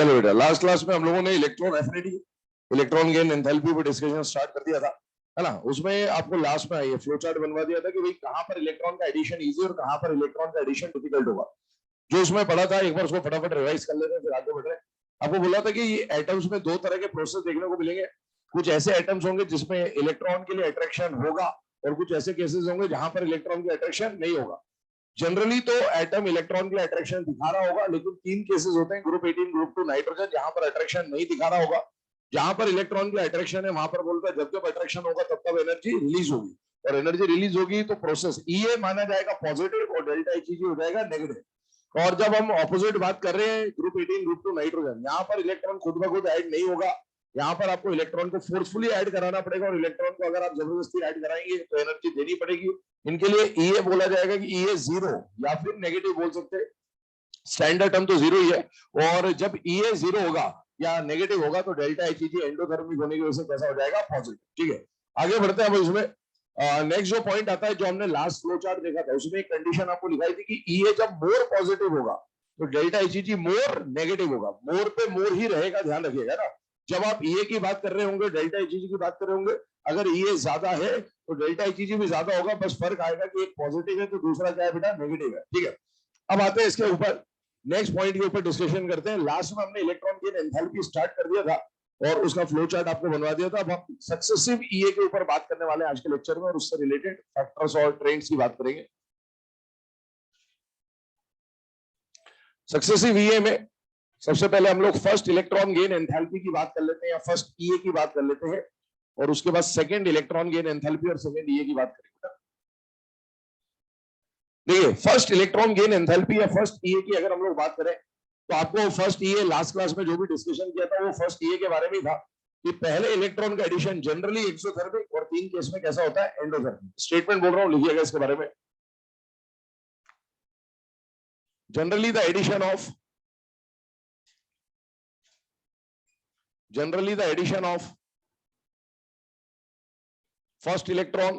चलो बेटा, last class में हम लोगों ने electron affinity, electron gain enthalpy पर डिस्कशन स्टार्ट कर दिया था, है ना। उसमें आपको लास्ट में ये फ्लो चार्ट बनवा दिया था कि भाई कहां पर इलेक्ट्रॉन का एडिशन इजी और कहां पर इलेक्ट्रॉन का एडिशन डिफिकल्ट होगा। जो उसमें पढ़ा था एक बार उसको फटाफट रिवाइज कर लेते हैं, फिर आगे बढ़ रहे हैं। आपको बोला था कि ये एटम्स में दो तरह के प्रोसेस देखने को मिलेंगे। कुछ ऐसे एटम्स होंगे जिसमें इलेक्ट्रॉन के लिए अट्रैक्शन होगा और कुछ ऐसे केसेस होंगे जहां पर इलेक्ट्रॉन की अट्रैक्शन नहीं होगा। जनरली तो एटम इलेक्ट्रॉन के लिए अट्रैक्शन दिखा रहा होगा, लेकिन तीन केसेस होते हैं, ग्रुप 18, ग्रुप 2, नाइट्रोजन, जहां पर अट्रैक्शन नहीं दिखा रहा होगा। जहां पर इलेक्ट्रॉन के लिए अट्रैक्शन है वहां पर बोलता है जब जब अट्रैक्शन होगा तब तब एनर्जी रिलीज होगी, और एनर्जी रिलीज होगी तो प्रोसेस ईए माना जाएगा पॉजिटिव और डेल्टा एचईजी हो जाएगा नेगेटिव। और जब हम ऑपोजिट बात कर रहे हैं ग्रुप 18, ग्रुप 2, नाइट्रोजन, यहाँ पर इलेक्ट्रॉन खुद ब खुद ऐड नहीं होगा। यहाँ पर आपको इलेक्ट्रॉन को फोर्सफुली ऐड कराना पड़ेगा, और इलेक्ट्रॉन को अगर आप जबरदस्ती ऐड कराएंगे तो एनर्जी देनी पड़ेगी। इनके लिए ईए बोला जाएगा कि ईए जीरो या फिर नेगेटिव बोल सकते हैं, स्टैंडर्ड टर्म तो जीरो ही है। और जब ईए जीरो होगा या नेगेटिव होगा तो डेल्टा एचईजी एंडोथर्मिक होने की वजह से कैसा हो जाएगा, पॉजिटिव। ठीक है, आगे बढ़ते हैं। अब इसमें नेक्स्ट जो पॉइंट आता है, जो हमने लास्ट फ्लो चार्ट देखा था, उसमें एक कंडीशन आपको लिखाई थी कि ईए जब मोर पॉजिटिव होगा तो डेल्टा एचईजी मोर नेगेटिव होगा। मोर पे मोर ही रहेगा, ध्यान रखिएगा ना। जब आप ईए की बात कर रहे होंगे, डेल्टा एचईजी की बात कर रहे होंगे, अगर ईए ज्यादा है तो डेल्टा एचईजी भी ज्यादा होगा, बस फर्क आएगा कि एक पॉजिटिव है तो दूसरा क्या है बेटा, नेगेटिव है। ठीक है, अब आते हैं इसके ऊपर, नेक्स्ट पॉइंट के ऊपर डिस्कशन करते हैं। लास्ट में हमने इलेक्ट्रॉन गेन एंथैल्पी स्टार्ट कर दिया था और उसका फ्लो चार्ट आपको बनवा दिया था। अब हम सक्सेसिव ईए के ऊपर बात करने वाले हैं आज के लेक्चर में, और उससे रिलेटेड फैक्टर्स और ट्रेंड्स की बात करेंगे। सक्सेसिव ईए में सबसे पहले हम लोग फर्स्ट इलेक्ट्रॉन गेन एंथैल्पी की बात कर लेते हैं, या फर्स्ट ईए की बात कर लेते हैं, और उसके बाद सेकंड इलेक्ट्रॉन गेन एंथैल्पी और सेकंड ईए की बात करेंगे। देखिए, फर्स्ट इलेक्ट्रॉन गेन एंथैल्पी या फर्स्ट ईए की अगर हम लोग बात करें तो आपको फर्स्ट ईए लास्ट क्लास में जो भी डिस्कशन किया था वो फर्स्ट ईए के बारे में था कि पहले इलेक्ट्रॉन का एडिशन जनरली एक्सोथर्मिक और तीन केस में कैसा होता है, एंडोथर्मिक। स्टेटमेंट बोल रहा हूं, लिखिएगा इसके बारे में। Generally the addition of first electron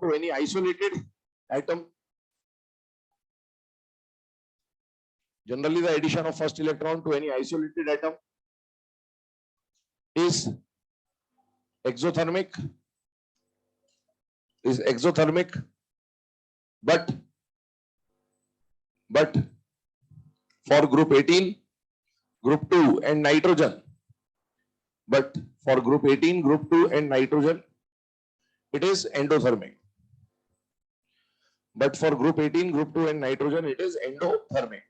to any isolated atom, is exothermic, but for group 18, group 2 and nitrogen, it is endothermic. But for group 18, group 2 and nitrogen, it is endothermic.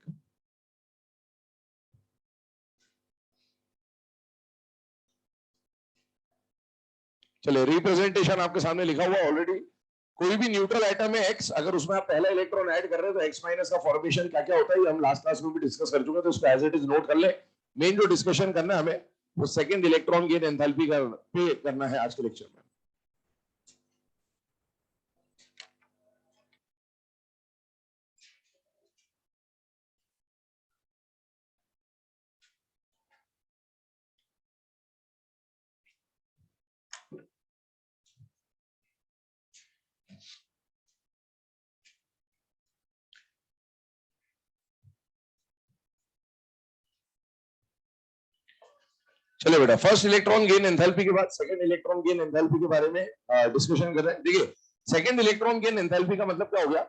चलिए, representation आपके सामने लिखा हुआ already. कोई भी neutral atom है X, अगर उसमें आप पहला इलेक्ट्रॉन ऐड कर रहे हैं तो X माइनस का फॉर्मेशन क्या क्या होता है, ये हम लास्ट क्लास में भी डिस्कस कर चुके हैं, तो उसको एज इट इज नोट कर ले। मेन जो डिस्कशन करना है हमें वो सेकंड इलेक्ट्रॉन गेन एंथैल्पी पे करना है आज के लेक्चर में। चलिए बेटा, फर्स्ट इलेक्ट्रॉन गेन एंथैल्पी के बाद सेकंड इलेक्ट्रॉन गेन एंथैल्पी के बारे में डिस्कशन कर रहे हैं। देखिए, सेकंड इलेक्ट्रॉन गेन एंथैल्पी का मतलब क्या हो गया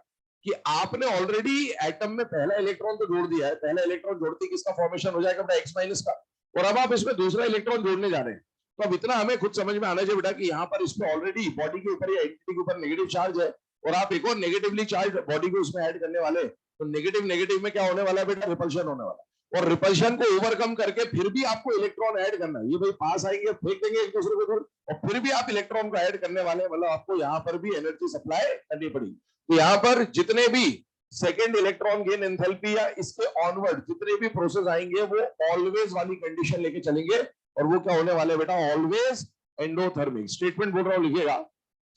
कि आपने ऑलरेडी एटम में पहला इलेक्ट्रॉन तो जोड़ दिया है, पहला इलेक्ट्रॉन जोड़ते किसका फॉर्मेशन हो जाएगा बेटा, X माइनस का, और अब आप इसमें दूसरा इलेक्ट्रॉन जोड़ने जा रहे हैं। तो अब इतना हमें खुद समझ में आना चाहिए बेटा कि यहाँ पर इसमें ऑलरेडी बॉडी के ऊपर या एंटिटी के ऊपर नेगेटिव चार्ज है, और आप एक और नेगेटिवली चार्ज बॉडी को उसमें ऐड करने वाले, तो नेगेटिव में क्या होने वाला है बेटा, रिपल्शन होने वाला है। और रिपल्शन को ओवरकम करके फिर भी आपको इलेक्ट्रॉन ऐड करना है। ये भाई पास आएंगे, फेंक देंगे एक दूसरे को दूर, और फिर भी आप इलेक्ट्रॉन को ऐड करने वाले, मतलब आपको यहाँ पर भी एनर्जी सप्लाई करनी पड़ेगी। तो यहाँ पर जितने भी सेकेंड इलेक्ट्रॉन गेन एंथैल्पी या इसके ऑनवर्ड जितने भी प्रोसेस आएंगे वो ऑलवेज वाली कंडीशन लेके चलेंगे, और वो क्या होने वाले बेटा, ऑलवेज एंडोथर्मिक। स्टेटमेंट बोल रहा हूं, लिखिएगा।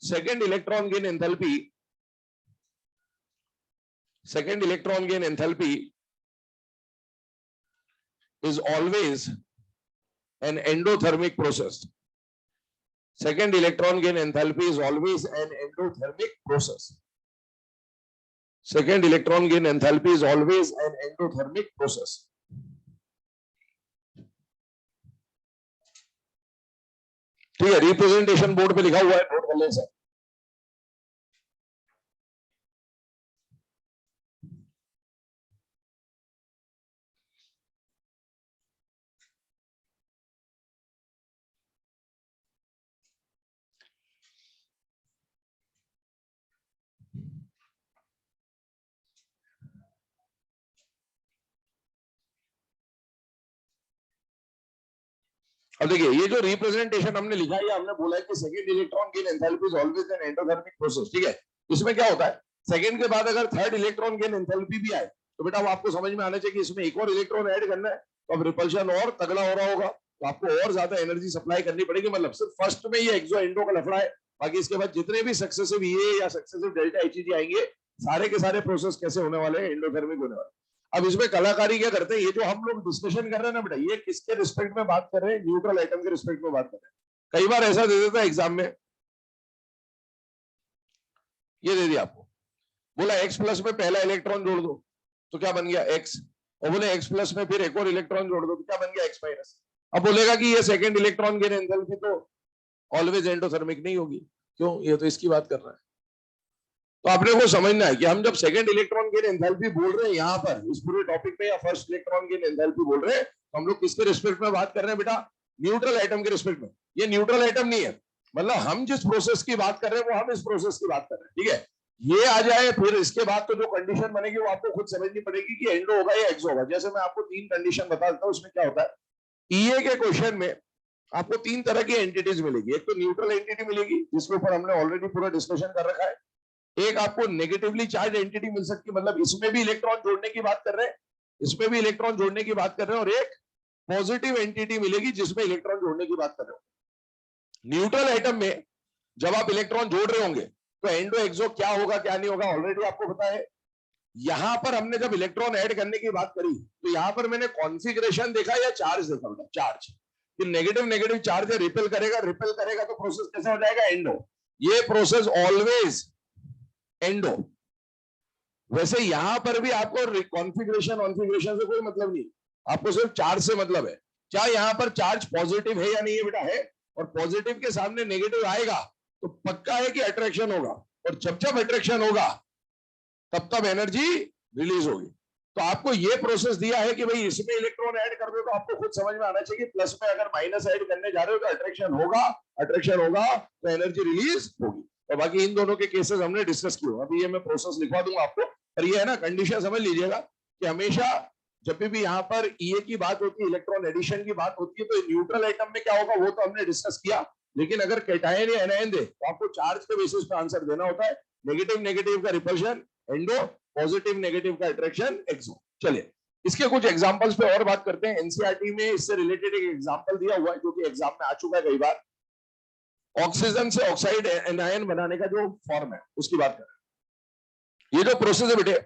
Second electron gain enthalpy is always an endothermic process. Second electron gain enthalpy is always an endothermic process. Second electron gain enthalpy is always an endothermic process. ठीक है, रिप्रेजेंटेशन बोर्ड पे लिखा हुआ है, नोट कर लें सर। अब देखिए, ये जो रिप्रेजेंटेशन हमने लिखा है, हमने बोला है कि second electron gain enthalpy is always an endothermic process. ठीक है, इसमें क्या होता है, सेकंड के बाद अगर थर्ड इलेक्ट्रॉन गेन एंथैल्पी भी आए तो बेटा वो आपको समझ में आना चाहिए कि इसमें एक और इलेक्ट्रॉन ऐड करना है, तो अब रिपल्शन और तगड़ा हो रहा होगा, तो आपको और ज्यादा एनर्जी सप्लाई करनी पड़ेगी। मतलब सिर्फ फर्स्ट में ये एक्सो एंडो का लफड़ा है, बाकी इसके बाद जितने भी सक्सेसिव ये या सक्सेसिव डेल्टा एचईजी आएंगे, सारे के सारे प्रोसेस कैसे होने वाले हैं, एंडोथर्मिक होने वाले। अब इसमें कलाकारी क्या करते हैं, ये जो हम लोग डिस्कशन कर रहे हैं ना बेटा, ये किसके रिस्पेक्ट में बात कर रहे हैं, न्यूट्रल एटम के रिस्पेक्ट में बात कर रहे हैं। कई बार ऐसा दे देता है एग्जाम में, ये दे दिया आपको, बोला एक्स प्लस में पहला इलेक्ट्रॉन जोड़ दो तो क्या बन गया एक्स, और बोले एक्स प्लस में फिर एक और इलेक्ट्रॉन जोड़ दो तो क्या बन गया एक्स माइनस। अब बोलेगा कि ये सेकंड इलेक्ट्रॉन गेन एंथैल्पी तो ऑलवेज एंडोथर्मिक नहीं होगी, क्यों, ये तो इसकी बात कर रहा है। तो आपने को समझना है कि हम जब सेकंड इलेक्ट्रॉन गेन एंथैल्पी बोल रहे हैं यहाँ पर इस पूरे टॉपिक में, या फर्स्ट इलेक्ट्रॉन गेन एंथैल्पी बोल रहे हैं, तो हम लोग किसके रिस्पेक्ट में बात कर रहे हैं बेटा, न्यूट्रल एटम के रिस्पेक्ट में। ये न्यूट्रल एटम नहीं है, मतलब हम जिस प्रोसेस की बात कर रहे हैं वो हम इस प्रोसेस की बात कर रहे हैं। ठीक है, ये आ जाए फिर इसके बाद तो जो कंडीशन बनेगी वो आपको खुद समझनी पड़ेगी कि एंडो होगा या एक्सो होगा। जैसे मैं आपको 3 कंडीशन बता देता हूँ, उसमें क्या होता है, ईए के क्वेश्चन में आपको 3 तरह की एंटिटीज मिलेगी। एक तो न्यूट्रल एंटिटी मिलेगी, जिसके ऊपर हमने ऑलरेडी पूरा डिस्कशन कर रखा है। एक आपको नेगेटिवली चार्ज एंटिटी मिल सकती है, मतलब इसमें भी इलेक्ट्रॉन जोड़ने की बात कर रहे हैं, इसमें भी इलेक्ट्रॉन जोड़ने की बात कर रहे हैं, और एक पॉजिटिव एंटिटी मिलेगी जिसमें इलेक्ट्रॉन जोड़ने की बात कर रहे हो। न्यूट्रल एटम में जब आप इलेक्ट्रॉन जोड़ रहे होंगे तो एंडो एक्सो क्या होगा क्या नहीं होगा ऑलरेडी आपको पता है। यहां पर हमने जब इलेक्ट्रॉन ऐड करने की बात करी तो यहां पर मैंने कॉन्फ़िगरेशन देखा या चार्ज देखा, चार्ज कि नेगेटिव नेगेटिव चार्ज है, रिपेल करेगा तो प्रोसेस कैसा हो जाएगा, एंडो। ये प्रोसेस ऑलवेज एंडो। वैसे यहां पर भी आपको कॉन्फ़िगरेशन से कोई मतलब नहीं, आपको सिर्फ चार्ज से मतलब है। क्या यहां पर चार्ज पॉजिटिव है या नहीं है बेटा, है, और पॉजिटिव के सामने नेगेटिव आएगा तो पक्का है कि अट्रैक्शन होगा, और जब जब अट्रैक्शन होगा तब तब एनर्जी रिलीज होगी। तो आपको ये प्रोसेस दिया है कि भाई इसमें इलेक्ट्रॉन ऐड कर दो, तो आपको खुद समझ में आना चाहिए प्लस में अगर माइनस ऐड करने जा रहे हो तो अट्रैक्शन होगा तो एनर्जी रिलीज होगी। और बाकी इन दोनों के केसेस हमने डिस्कस किए, अभी ये मैं प्रोसेस लिखवा दूंगा आपको, पर ये है ना कंडीशन समझ लीजिएगा कि हमेशा जब भी यहाँ पर ईए की बात होती है, इलेक्ट्रॉन एडिशन की बात होती है, तो न्यूट्रल एटम में क्या होगा वो तो हमने डिस्कस किया, लेकिन अगर कैटायन या एनायन दे तो आपको चार्ज के बेसिस पे आंसर देना होता है। नेगेटिव नेगेटिव का रिपल्शन एंडो, पॉजिटिव नेगेटिव का अट्रैक्शन एक्सो। चलिए इसके कुछ एग्जांपल्स पे और बात करते हैं। एनसीईआरटी में इससे रिलेटेड एक एग्जांपल दिया हुआ है जो कि एग्जाम में आ चुका है कई बार। ऑक्सीजन से ऑक्साइड एनायन बनाने का जो फॉर्म है उसकी बात कर रहे हैं। ये जो प्रोसेस है बेटे,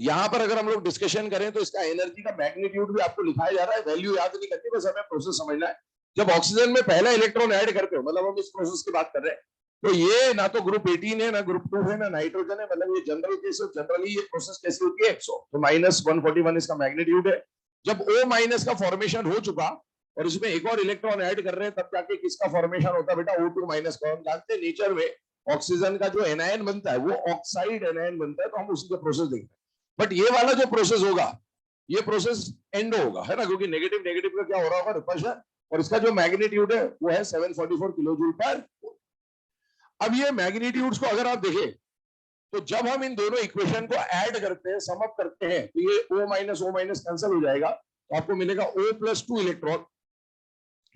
यहां पर अगर हम लोग डिस्कशन करें तो इसका एनर्जी का मैग्नीट्यूड भी आपको लिखाया जा रहा है, वैल्यू याद नहीं करनी, बस हमें प्रोसेस समझना है। जब ऑक्सीजन में पहला इलेक्ट्रॉन ऐड करते हो, मतलब हम इस प्रोसेस की बात कर रहे हैं, तो ये ना तो ग्रुप 18 है, ना ग्रुप 2 है, ना नाइट्रोजन है, मतलब ये जनरल केस है। जनरली ये प्रोसेस कैसी होती है, 100, तो -141 इसका मैग्नीट्यूड है। जब O माइनस का फॉर्मेशन हो चुका और इसमें एक और इलेक्ट्रॉन ऐड कर रहे हैं, तब जाके किसका फॉर्मेशन होता है बेटा, O2 माइनस का। हम जानते हैं नेचर में ऑक्सीजन का जो एनायन बनता है वो ऑक्साइड एनायन बनता है, तो हम उसी का प्रोसेस देखते हैं। बट ये वाला जो प्रोसेस होगा, ये प्रोसेस एंडो होगा, है ना, क्योंकि नेगेटिव नेगेटिव का क्या हो रहा होगा, रिपल्शन, और इसका जो मैग्नीट्यूड है वो है 744 किलोजूल पर। अब ये मैग्नीट्यूड्स को अगर आप देखें तो जब हम इन दोनों इक्वेशन को ऐड करते हैं, सम अप करते हैं, तो ये O माइनस कैंसिल हो जाएगा, तो आपको मिलेगा O+2 इलेक्ट्रॉन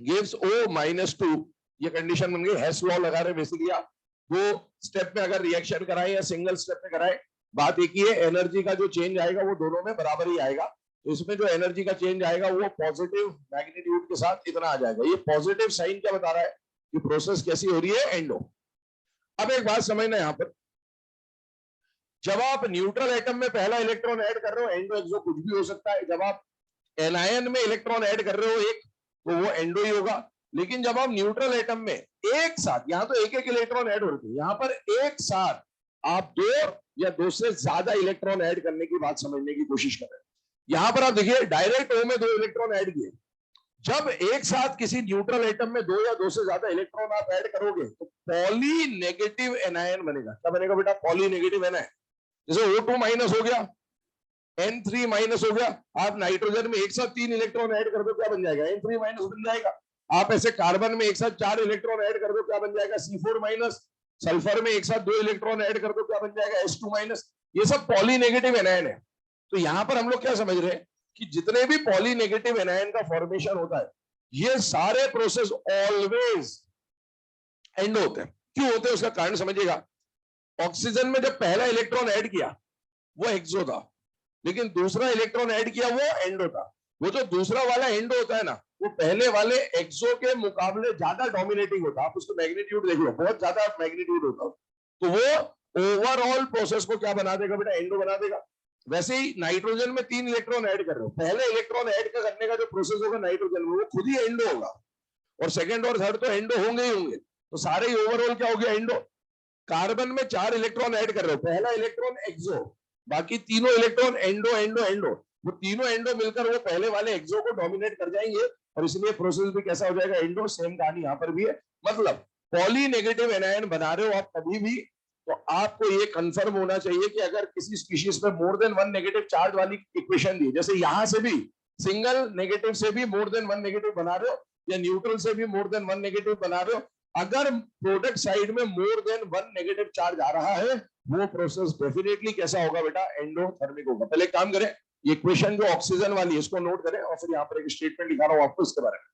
गिव्स O-2। ये कंडीशन बन गई, हेस लॉ लगा रहे बेसिकली आप। 2 स्टेप में अगर रिएक्शन कराए या सिंगल स्टेप में कराए, बात एक ही है, एनर्जी का जो चेंज आएगा वो दोनों में बराबर ही आएगा। तो इसमें जो एनर्जी का चेंज आएगा वो पॉजिटिव मैग्नीट्यूड के साथ इतना आ जाएगा। ये पॉजिटिव साइन क्या बता रहा है कि प्रोसेस कैसी हो रही है, एंडो। अब एक बात समझना यहां पर, जब आप न्यूट्रल एटम में पहला इलेक्ट्रॉन ऐड कर रहे हो, एंडो एक्सो कुछ भी हो सकता है। जब आप एनायन में इलेक्ट्रॉन ऐड कर रहे हो एक, तो वो एंडो ही होगा। लेकिन जब आप न्यूट्रल एटम में एक साथ, यहां तो एक एक इलेक्ट्रॉन ऐड हो रहे थे, यहां पर एक साथ आप 2 या दो से ज्यादा इलेक्ट्रॉन ऐड करने की बात समझने की कोशिश कर रहे हैं। यहां पर आप देखिए डायरेक्ट ओ में दो इलेक्ट्रॉन ऐड किए, जब एक साथ किसी न्यूट्रल एटम में दो या दो से ज्यादा इलेक्ट्रॉन आप ऐड करोगे तो पॉली नेगेटिव एनायन बनेगा। क्या बनेगा बेटा? Poly negative anion. जैसे O2 माइनस हो गया, N3 माइनस हो गया, आप नाइट्रोजन में एक साथ तीन इलेक्ट्रॉन ऐड कर दो, क्या बन जाएगा? N3 माइनस बन जाएगा। आप ऐसे कार्बन में एक साथ चार इलेक्ट्रॉन ऐड कर दो, क्या बन जाएगा? C4 minus. सल्फर में एक साथ दो इलेक्ट्रॉन ऐड कर दो, क्या बन जाएगा? H2 minus. ये सब पॉली नेगेटिव एनायन है। तो यहां पर हम लोग क्या समझ रहे हैं कि जितने भी पॉली नेगेटिव एनायन का फॉर्मेशन होता है, ये सारे प्रोसेस ऑलवेज एंड होते हैं। क्यों होते हैं उसका कारण समझिएगा। ऑक्सीजन में जब पहला इलेक्ट्रॉन ऐड किया वो एक्सो था, लेकिन दूसरा इलेक्ट्रॉन ऐड किया वो एंडो था। वो जो दूसरा वाला एंडो होता है ना, वो पहले वाले एक्सो के मुकाबले ज्यादा डोमिनेटिंग होता है। आप उसको मैग्नीट्यूड देख लो, बहुत ज्यादा मैग्नीट्यूड होता है। तो वो ओवरऑल प्रोसेस को क्या बना देगा बेटा? एंडो बना देगा। वैसे ही नाइट्रोजन में तीन इलेक्ट्रॉन ऐड कर रहे हो, पहले इलेक्ट्रॉन ऐड करने का जो प्रोसेस होगा नाइट्रोजन में, वो खुद ही एंडो होगा, और सेकंड और थर्ड तो एंडो होंगे ही होंगे। तो सारे ही ओवरऑल क्या हो गया? एंडो। कार्बन में चार इलेक्ट्रॉन ऐड कर रहे हो, पहला इलेक्ट्रॉन एक्सो, बाकी तीनों इलेक्ट्रॉन एंडो एंडो एंडो। वो तीनों एंडो मिलकर वो पहले वाले एक्सो को डोमिनेट कर जाएंगे, और इसलिए प्रोसेस भी कैसा हो जाएगा? एंडो। सेम कहानी यहां पर भी है। मतलब पॉली नेगेटिव एनायन बना रहे हो आप कभी भी, तो आपको ये कंफर्म होना चाहिए कि अगर किसी स्पीशीज में more than one negative charge वाली इक्वेशन दी, जैसे यहां से भी सिंगल नेगेटिव से भी मोर देन वन नेगेटिव बना रहे हो, या न्यूट्रल से भी मोर देन वन नेगेटिव बना रहे हो, अगर प्रोडक्ट साइड में more than one negative charge आ रहा है, वो प्रोसेस डेफिनेटली कैसा होगा बेटा? एंडोथर्मिक होगा। पहले काम करें, ये इक्वेशन जो ऑक्सीजन वाली है इसको नोट करें, और फिर यहाँ पर एक स्टेटमेंट लिखा रहा हूं आपको इसके बारे में।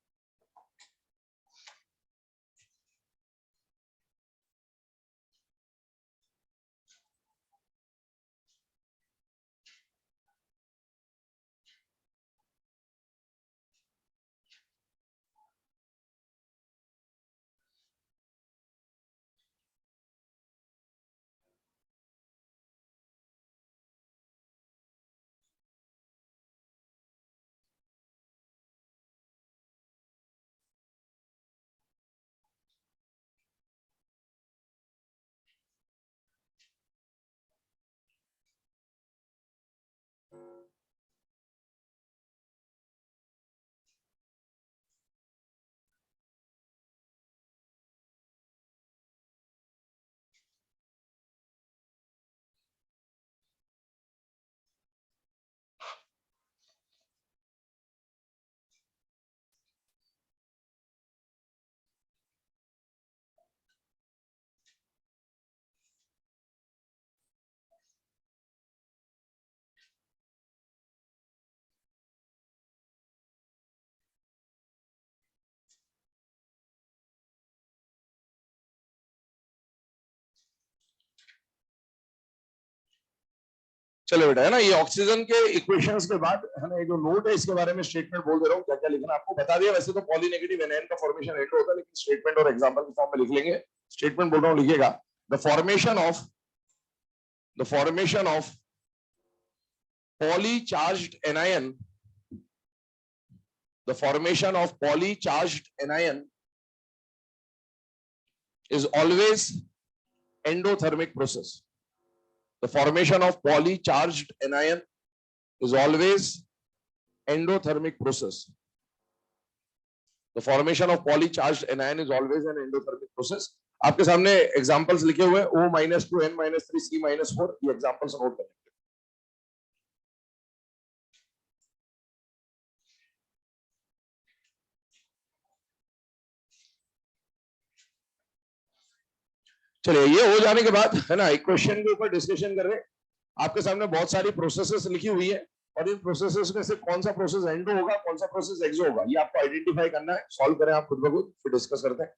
चलो बेटा, है ना, ये ऑक्सीजन के इक्वेशंस के बाद है ना, ये जो नोट है इसके बारे में स्टेटमेंट बोल दे रहा हूँ, क्या क्या लिखना आपको बता दिया। वैसे तो पॉली नेगेटिव एनायन का फॉर्मेशन एंड होता है, लेकिन स्टेटमेंट और एग्जांपल के फॉर्म में लिख लेंगे। स्टेटमेंट बोल रहा हूँ, लिखिएगा। The formation of polycharged anion the formation of polycharged anion is always endothermic process. The formation of polycharged anion is always endothermic process. The formation of polycharged anion is always an endothermic process. आपके सामने examples लिखे हुए हैं, O-2 N-3 C-4, ये examples note करें। चलिए, ये हो जाने के बाद है ना, इक्वेशन के ऊपर डिस्कशन कर रहे हैं। आपके सामने बहुत सारी प्रोसेसेस लिखी हुई है, और इन प्रोसेसेस में से कौन सा प्रोसेस एंडो होगा, कौन सा प्रोसेस एक्सो होगा, ये आपको आइडेंटिफाई करना है। सॉल्व करें आप खुद ब खुद, फिर डिस्कस करते हैं।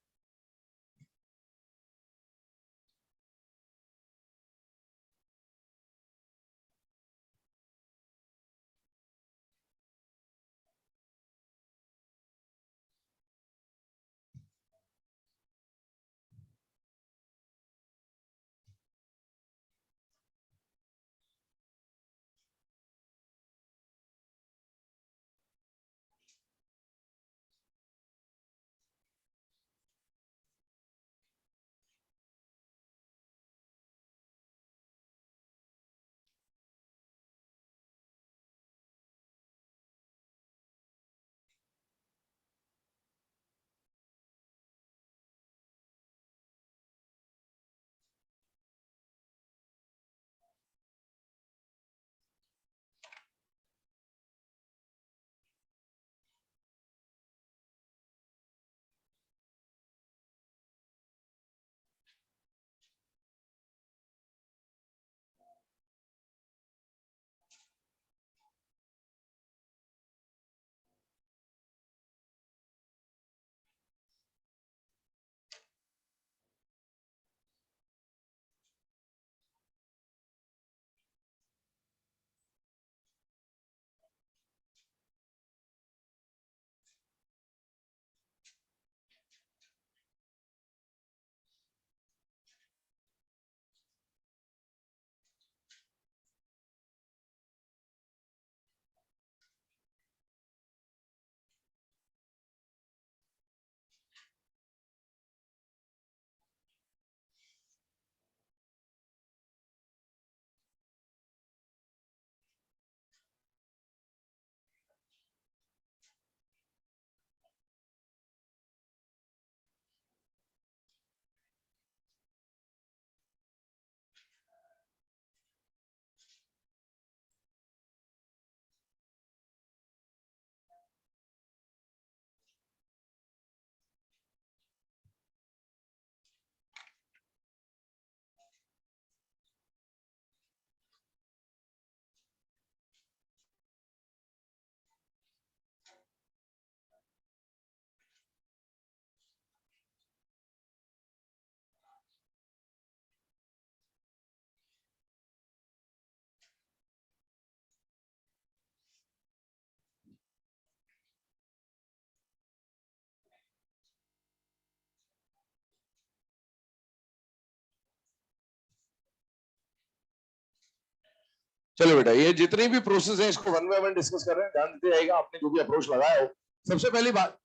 चलो बेटा, ये जितनी भी प्रोसेस है इसको वन बाय वन डिस्कस कर रहे हैं, ध्यान देते जाएगा आपने जो भी अप्रोच लगाया हो। सबसे पहली बात,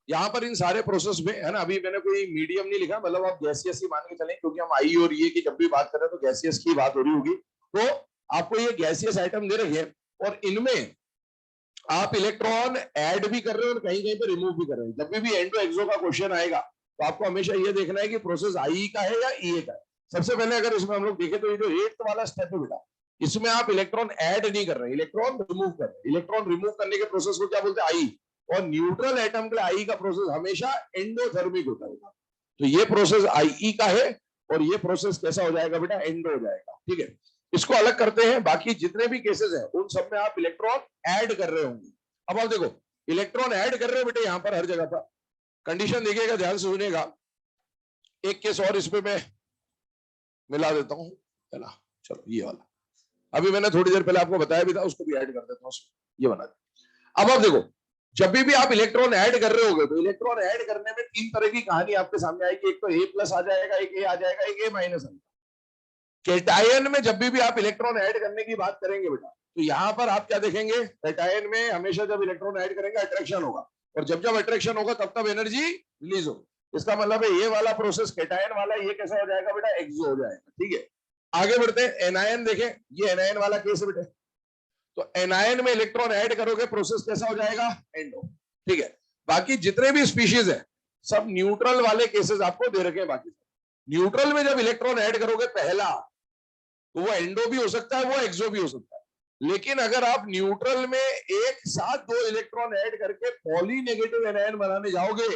यहाँ पर इन सारे प्रोसेस में है ना, अभी मैंने कोई मीडियम नहीं लिखा, मतलब आप गैसियस ही मान के चलें, क्योंकि हम आई और ये की जब भी बात करें तो गैसियस की बात हो रही होगी। तो आपको ये गैसियस आइटम दे रखे हैं और इनमें आप इलेक्ट्रॉन ऐड भी कर रहे हो और कहीं कहीं पे रिमूव भी कर रहे हैं। जब भी एंडो एक्सो का क्वेश्चन आएगा तो आपको हमेशा ये देखना है कि प्रोसेस आई का है या ई का है। सबसे पहले अगर इसमें हम लोग देखें तो ये जो एट्थ वाला स्टेप है बेटा, इसमें आप इलेक्ट्रॉन ऐड नहीं कर रहे, इलेक्ट्रॉन रिमूव कर रहे हैं। इलेक्ट्रॉन रिमूव करने के प्रोसेस को क्या बोलते हैं? आई। और न्यूट्रल एटम के लिए आई का प्रोसेस हमेशा एंडोथर्मिक होता है। तो ये प्रोसेस आई का है और ये प्रोसेस कैसा हो जाएगा बेटा? एंडो हो जाएगा। ठीक है, इसको अलग करते हैं। बाकी जितने भी केसेस हैं उन सब में आप इलेक्ट्रॉन ऐड कर रहे होंगे। अब आप देखो, इलेक्ट्रॉन ऐड कर रहे हो बेटे यहां पर हर जगह पर। कंडीशन देखिएगा, ध्यान से सुनिएगा। एक केस और इसमें मैं मिला देता हूं, चला चलो ये वाला, अभी मैंने थोड़ी देर पहले आपको बताया भी था, उसको भी ऐड कर देता हूं, ये बना दे। अब आप देखो, जब भी आप इलेक्ट्रॉन ऐड कर रहे होगे तो इलेक्ट्रॉन ऐड करने में तीन तरह की कहानी आपके सामने आएगी। एक तो ए प्लस आ जाएगा, एक ए आ जाएगा, एक ए माइनस आ जाएगा। कैटायन में जब भी आप इलेक्ट्रॉन ऐड करने की बात करेंगे बेटा, तो यहां पर आप क्या देखेंगे? कैटायन में हमेशा जब इलेक्ट्रॉन ऐड करेंगे अट्रैक्शन होगा, और जब जब अट्रैक्शन होगा तब तब एनर्जी रिलीज होगी। इसका मतलब है ये वाला प्रोसेस कैटायन वाला, ये कैसा हो जाएगा बेटा? एक्सो हो जाएगा। ठीक है, आगे बढ़ते हैं। एनायन देखें, ये एनायन वाला केस है बेटे। तो एनायन में इलेक्ट्रॉन ऐड करोगे, प्रोसेस कैसा हो जाएगा? एंडो। ठीक है, बाकी जितने भी स्पीशीज है सब न्यूट्रल वाले केसेस आपको दे रखे हैं। बाकी न्यूट्रल में जब इलेक्ट्रॉन ऐड करोगे पहला, तो वो एंडो भी हो सकता है, वो एक्सो भी हो सकता है। लेकिन अगर आप न्यूट्रल में एक साथ दो इलेक्ट्रॉन ऐड करके पॉली नेगेटिव एनायन बनाने जाओगे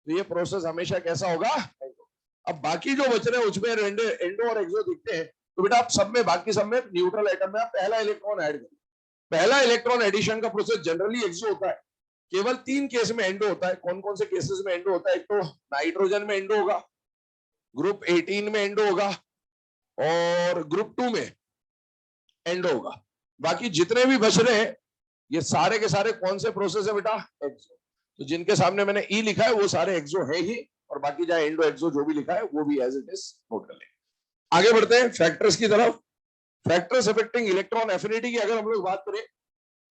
तो ये प्रोसेस हमेशा कैसा होगा? एंडो। अब बाकी जो बच रहे हैं उसमें एंडो और एक्सो दिखते हैं, तो बेटा आप सब में, बाकी सब में न्यूट्रल एटम में आप पहला इलेक्ट्रॉन ऐड करें। पहला इलेक्ट्रॉन एडिशन का प्रोसेस जनरली एक्सो होता है। केवल तीन केस में एंडो होता है। कौन कौन से केसेस में एंडो होता है? एक तो नाइट्रोजन में एंडो होगा, ग्रुप 18 में एंडो होगा, और ग्रुप 2 में एंडो होगा। बाकी जितने भी बच रहे हैं ये सारे के सारे कौन से प्रोसेस है बेटा? एक्सो। तो जिनके सामने मैंने ई लिखा है वो सारे एक्सो है ही, और बाकी चाहे एंडो एक्सो जो भी लिखा है वो भी एज इट इज नोट कर लें। आगे बढ़ते हैं फैक्टर्स की तरफ। फैक्टर्स अफेक्टिंग इलेक्ट्रॉन एफिनिटी की अगर हम लोग बात करें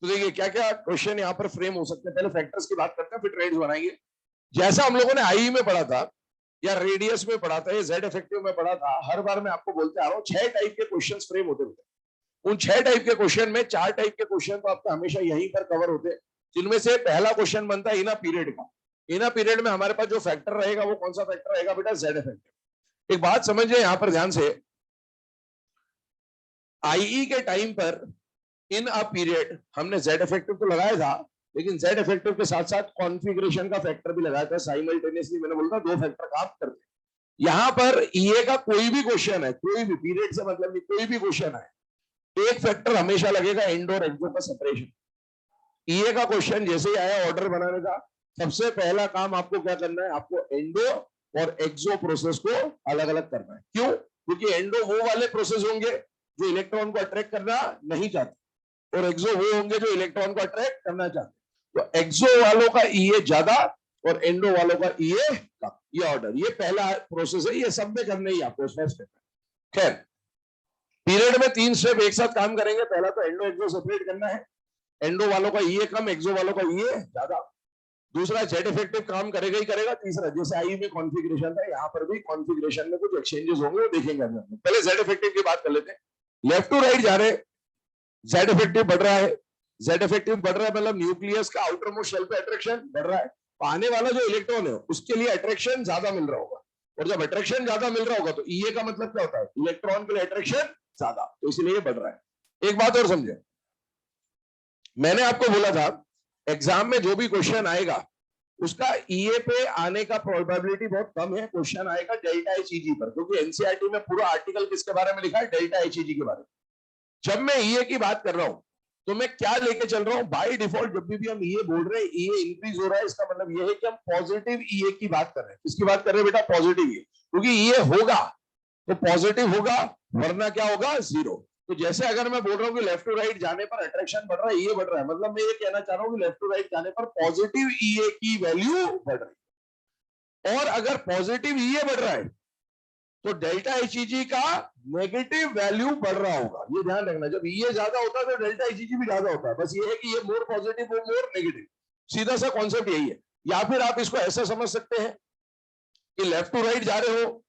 तो देखिए क्या क्या क्वेश्चन यहाँ पर फ्रेम हो सकते हैं। पहले फैक्टर्स की बात करते हैं, फिर ट्रेड्स बनाएंगे। जैसा हम लोगों ने आई में पढ़ा था या रेडियस में पढ़ा था या जेड इफेक्टिव में पढ़ा था, हर बार मैं आपको बोलते आ रहा हूँ 6 टाइप के क्वेश्चंस फ्रेम होते थे। उन 6 टाइप के क्वेश्चन में 4 टाइप के क्वेश्चन तो आपका हमेशा यहीं पर कवर होते, जिनमें से पहला क्वेश्चन बनता है इना पीरियड का। इना पीरियड में हमारे पास जो फैक्टर रहेगा वो कौन सा फैक्टर रहेगा बेटा? Z effective. एक बात समझिए यहां पर ध्यान से, आईई के टाइम पर इन अ पीरियड हमने जेड इफेक्टिव तो लगाया था, लेकिन जेड इफेक्टिव के साथ साथ कॉन्फ़िगरेशन का फैक्टर भी लगाया था। साइमल्टेनियसली मैंने बोला था दो फैक्टर काम करते। यहां पर ईए का कोई भी क्वेश्चन है, कोई भी पीरियड से मतलब नहीं, कोई भी क्वेश्चन है, एक फैक्टर हमेशा लगेगा एंडो और एक्सो का सेपरेशन। ईए का क्वेश्चन जैसे ही आया ऑर्डर बनाने का, सबसे पहला काम आपको क्या करना है? आपको एंडो और एक्सो प्रोसेस को अलग अलग करना है। क्यों? क्योंकि एंडो वो वाले प्रोसेस होंगे जो इलेक्ट्रॉन को अट्रैक्ट करना नहीं चाहते, और एक्सो वो होंगे जो इलेक्ट्रॉन को अट्रैक्ट करना चाहते। तो एक्सो वालों का ईए ज्यादा और एंडो वालों का ईए कम। ये ऑर्डर, ये पहला प्रोसेस है, ये सब में करना ही आपको फर्स्ट स्टेप। खैर, पीरियड में 3 स्टेप एक साथ काम करेंगे। पहला तो एंडो एक्सो सेपरेट करना है। एंडो वालों का ईए कम, एक्सो वालों का ईए ज्यादा। दूसरा, जेड इफेक्टिव काम करेगा ही करेगा। तीसरा, जैसे आई में कॉन्फ़िगरेशन था, यहाँ पर भी कॉन्फ़िगरेशन में कुछ एक्सचेंजेस होंगे, वो देखेंगे। पहले जेड इफेक्टिव की बात कर लेते हैं। लेफ्ट टू राइट जा रहे, जेड इफेक्टिव बढ़ रहा है। जेड इफेक्टिव बढ़ रहा है मतलब न्यूक्लियस का आउटर मोस्ट शेल पे अट्रैक्शन बढ़ रहा है। तो आने वाला जो इलेक्ट्रॉन है उसके लिए अट्रैक्शन ज्यादा मिल रहा होगा, और जब अट्रैक्शन ज्यादा मिल रहा होगा तो ईए का मतलब क्या होता है? इलेक्ट्रॉन के लिए अट्रैक्शन ज्यादा, तो इसलिए ये बढ़ रहा है। एक बात और समझे, मैंने आपको बोला था एग्जाम में जो भी क्वेश्चन आएगा उसका ईए पे आने का प्रोबेबिलिटी बहुत कम है। क्वेश्चन आएगा डेल्टा एचईजी पर, क्योंकि एनसीईआरटी में पूरा आर्टिकल किसके बारे में लिखा है? डेल्टा एचईजी के बारे में। जब मैं ईए की बात कर रहा हूं तो मैं क्या लेके चल रहा हूं? बाय डिफॉल्ट जब भी हम ईए बोल रहे हैं, ईए इंक्रीज हो रहा है, इसका मतलब ये है कि हम पॉजिटिव ईए की बात कर रहे हैं। किसकी बात कर रहे हैं बेटा? पॉजिटिव ईए। क्योंकि ईए होगा तो पॉजिटिव होगा, वरना क्या होगा? जीरो। तो जैसे अगर मैं बोल रहा हूँ कि लेफ्ट टू राइट जाने पर अट्रैक्शन बढ़ रहा है, ईए बढ़ रहा है, मतलब मैं ये कहना चाह रहा हूँ कि लेफ्ट टू राइट जाने पर पॉजिटिव ईए की वैल्यू बढ़ रही है। और अगर पॉजिटिव ईए बढ़ रहा है तो डेल्टा एचईजी का नेगेटिव वैल्यू बढ़ रहा होगा, ये ध्यान रखना। जब ये ज्यादा होता है तो डेल्टा एचईजी भी ज्यादा होता है, बस ये है कि ये मोर पॉजिटिव वो मोर नेगेटिव, सीधा सा कॉन्सेप्ट यही है। या फिर आप इसको ऐसा समझ सकते हैं कि लेफ्ट टू राइट जा रहे हो,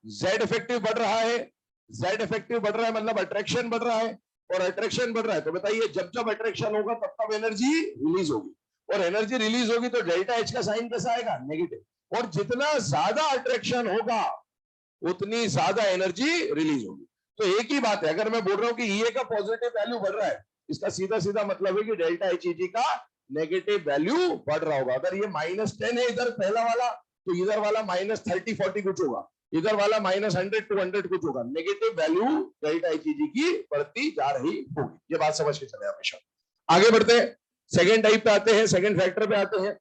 जेड इफेक्टिव बढ़ रहा है, जेड इफेक्टिव बढ़ रहा है मतलब अट्रैक्शन बढ़ रहा है, और अट्रैक्शन बढ़ रहा है तो बताइए जब जब अट्रैक्शन होगा तब तब एनर्जी रिलीज होगी, और एनर्जी रिलीज होगी तो डेल्टा एच का साइन कैसा आएगा, नेगेटिव। और जितना ज्यादा अट्रैक्शन होगा उतनी ज्यादा एनर्जी रिलीज होगी। तो एक ही बात है, अगर मैं बोल रहा हूं कि ईए का पॉजिटिव वैल्यू बढ़ रहा है, इसका सीधा सीधा मतलब है कि डेल्टा एचईजी का नेगेटिव वैल्यू बढ़ रहा होगा। अगर ये -10 है इधर पहला वाला, तो इधर वाला -30-40 कुछ होगा, इधर वाला -100-200 कुछ होगा, नेगेटिव वैल्यू डेल्टा एचईजी की बढ़ती जा रही होगी। ये बात समझ के चले हमेशा। आगे बढ़ते हैं, सेकेंड टाइप पे आते हैं, सेकेंड फैक्टर पे आते हैं,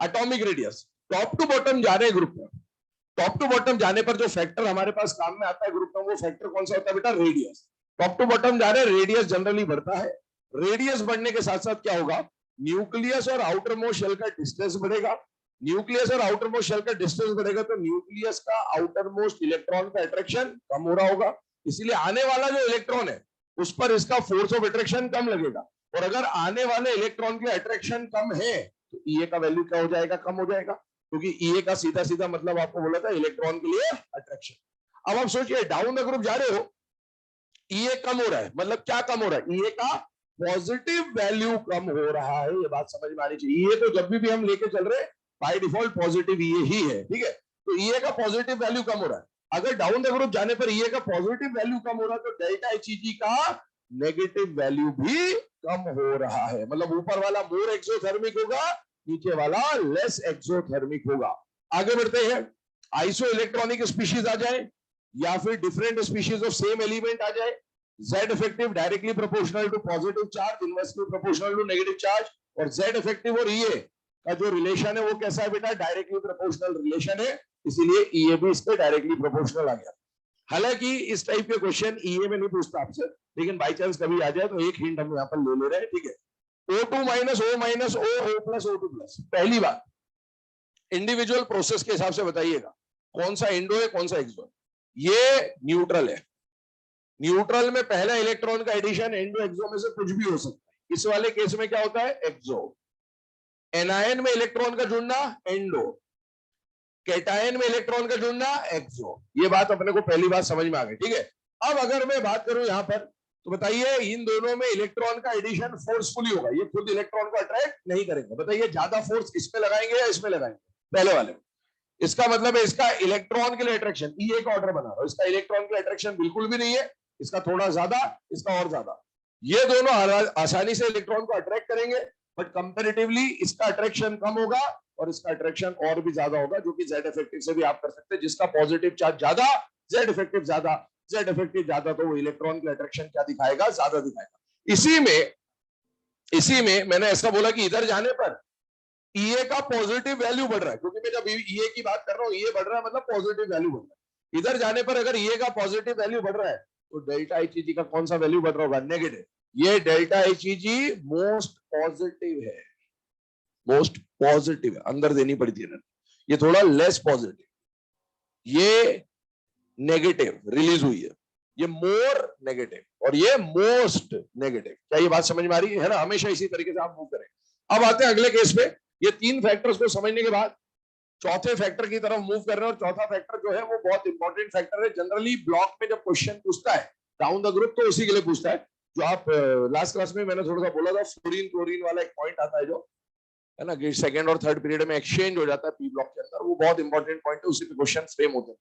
atomic radius. Top to bottom जा रहे हैं ग्रुप में, टॉप टू बॉटम जाने पर जो फैक्टर हमारे पास काम में आता है ग्रुप में, वो फैक्टर कौन सा होता है बेटा, रेडियस। टॉप टू बॉटम जा रहे हैं, रेडियस जनरली बढ़ता है। रेडियस बढ़ने के साथ साथ क्या होगा, न्यूक्लियस और आउटर मोस्ट शेल का डिस्टेंस बढ़ेगा। न्यूक्लियस और आउटर मोस्ट शेल का डिस्टेंस बढ़ेगा तो न्यूक्लियस का आउटर मोस्ट इलेक्ट्रॉन का अट्रैक्शन कम हो रहा होगा, इसलिए आने वाला जो इलेक्ट्रॉन है उस पर इसका फोर्स ऑफ अट्रैक्शन कम लगेगा। और अगर आने वाले इलेक्ट्रॉन के अट्रैक्शन कम है तो ईए का वैल्यू क्या हो जाएगा, कम हो जाएगा, क्योंकि ईए का सीधा सीधा मतलब आपको बोला था इलेक्ट्रॉन के लिए अट्रैक्शन। अब आप सोचिए डाउन द ग्रुप जा रहे हो, ईए कम हो रहा है, मतलब क्या कम हो रहा है, ईए का पॉजिटिव वैल्यू कम हो रहा है, ये बात समझ में आनी चाहिए। ईए तो जब भी हम लेके चल रहे बाय डिफॉल्ट पॉजिटिव ईए ही है, ठीक है, तो ईए का पॉजिटिव वैल्यू कम हो रहा है। अगर डाउन द ग्रुप जाने पर ईए का पॉजिटिव वैल्यू कम हो रहा है तो डेल्टा एचईजी का नेगेटिव वैल्यू भी कम हो रहा है, मतलब ऊपर वाला मोर एक्सोथर्मिक होगा, नीचे वाला लेस एक्सोथर्मिक होगा। आगे बढ़ते हैं, आइसो इलेक्ट्रॉनिक स्पीशीज आ जाए या फिर different species of same element आ जाए, Z effective directly proportional to positive charge, inversely proportional to negative charge, और Z effective और EA का जो रिलेशन है वो कैसा है बेटा, डायरेक्टली प्रोपोर्शनल रिलेशन है, इसीलिए EA भी इसके डायरेक्टली प्रोपोर्शनल आ गया। हालांकि इस टाइप के क्वेश्चन EA में नहीं पूछता आपसे, लेकिन बाई चांस कभी आ जाए तो एक हिंट हम यहाँ पर ले रहे हैं, ठीक है। O2 minus O minus O, O plus O2 plus, पहली बात इंडिविजुअल प्रोसेस के हिसाब से बताइएगा कौन सा इंडो है कौन सा एक्सो है। ये न्यूट्रल है, न्यूट्रल में पहला इलेक्ट्रॉन का एडिशन एंडो एक्सो में से कुछ भी हो सकता है, इस वाले केस में क्या होता है, एक्सो। एनायन में इलेक्ट्रॉन का जुड़ना एंडो, कैटायन में इलेक्ट्रॉन का जुड़ना एक्सो। ये बात अपने को पहली बात समझ में आ गई, ठीक है। अब अगर मैं बात करूं यहां पर, तो बताइए इन दोनों में इलेक्ट्रॉन का एडिशन फोर्सफुली होगा, ये खुद इलेक्ट्रॉन को अट्रैक्ट नहीं करेंगे। बताइए ज्यादा फोर्स इसमें लगाएंगे या इसमें लगाएंगे, पहले वाले में। इसका मतलब है इसका इलेक्ट्रॉन के लिए अट्रैक्शन, ई एक ऑर्डर बना रहा हूं, इसका इलेक्ट्रॉन के लिए अट्रैक्शन बिल्कुल भी नहीं है, इसका थोड़ा ज्यादा, इसका और ज्यादा। ये दोनों आसानी से इलेक्ट्रॉन को अट्रैक्ट करेंगे, बट कंपैरेटिवली इसका अट्रैक्शन कम होगा और इसका अट्रैक्शन और भी ज्यादा होगा, जो कि जेड इफेक्टिव से भी आप कर सकते हैं। जिसका पॉजिटिव चार्ज ज्यादा, जेड इफेक्टिव ज्यादा, जेड इफेक्टिव ज्यादा, तो वो इलेक्ट्रॉन के अट्रैक्शन क्या दिखाएगा, ज्यादा दिखाएगा। इसी में मैंने ऐसा बोला कि इधर जाने पर ईए का पॉजिटिव वैल्यू बढ़ रहा है, क्योंकि मैं जब ईए की बात कर रहा हूं, ईए बढ़ रहा है मतलब पॉजिटिव वैल्यू बढ़ रहा है। इधर जाने पर अगर ईए का पॉजिटिव वैल्यू बढ़ रहा है तो डेल्टा एचईजी का कौन सा वैल्यू बढ़ रहा होगा, नेगेटिव। ये डेल्टा एचईजी मोस्ट पॉजिटिव है, मोस्ट पॉजिटिव है, अंदर देनी पड़ती है, ये थोड़ा लेस पॉजिटिव, ये नेगेटिव रिलीज हुई है, ये मोर नेगेटिव और ये मोस्ट नेगेटिव। क्या ये बात समझ में आ रही है ना, हमेशा इसी तरीके से आप मूव करें। अब आते हैं अगले केस पे। ये तीन फैक्टर्स को समझने के बाद चौथे फैक्टर की तरफ मूव कर रहे हैं, और चौथा फैक्टर जो है वो बहुत इंपॉर्टेंट फैक्टर है। जनरली ब्लॉक में जब क्वेश्चन पूछता है डाउन द ग्रुप तो उसी के लिए पूछता है, जो आप लास्ट क्लास में मैंने थोड़ा सा बोला था, फ्लोरीन क्लोरीन वाला एक पॉइंट आता है, जो है ना कि सेकंड और थर्ड पीरियड में एक्सचेंज हो जाता है पी ब्लॉक के अंदर, वो बहुत इंपॉर्टेंट पॉइंट है, उसी पे क्वेश्चन फ्रेम होते हैं।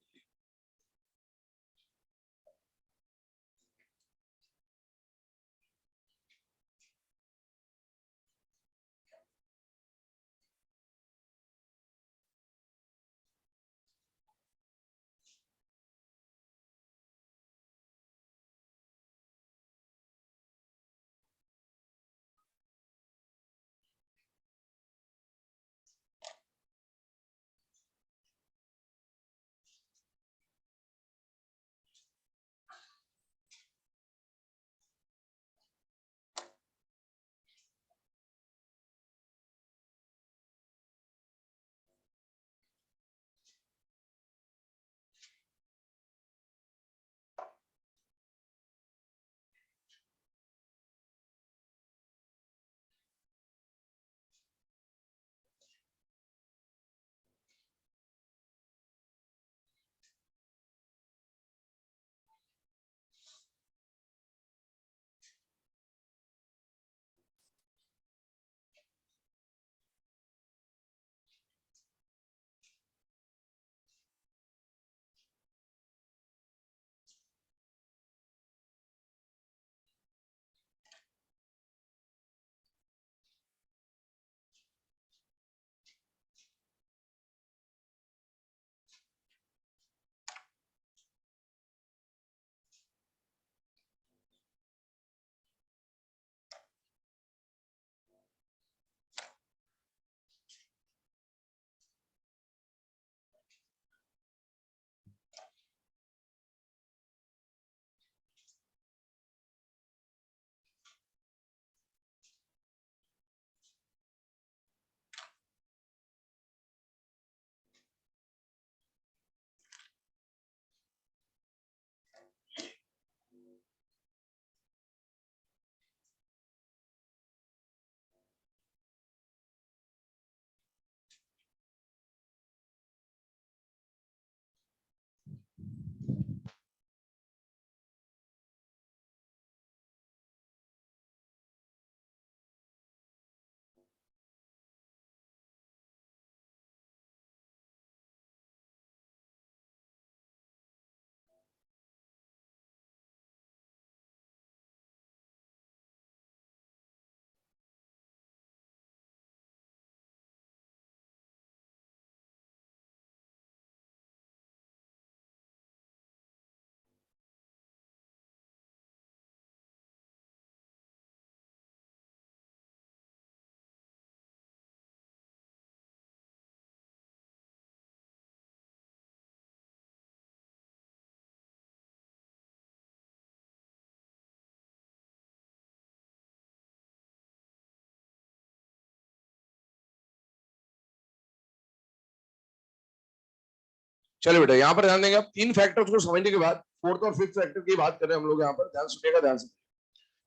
चलिए बेटा यहाँ पर ध्यान देंगे आप, 3 फैक्टर्स को समझने के बाद फोर्थ और फिफ्थ फैक्टर की बात कर रहे हैं हम लोग यहाँ पर, ध्यान सुनिएगा ध्यान से।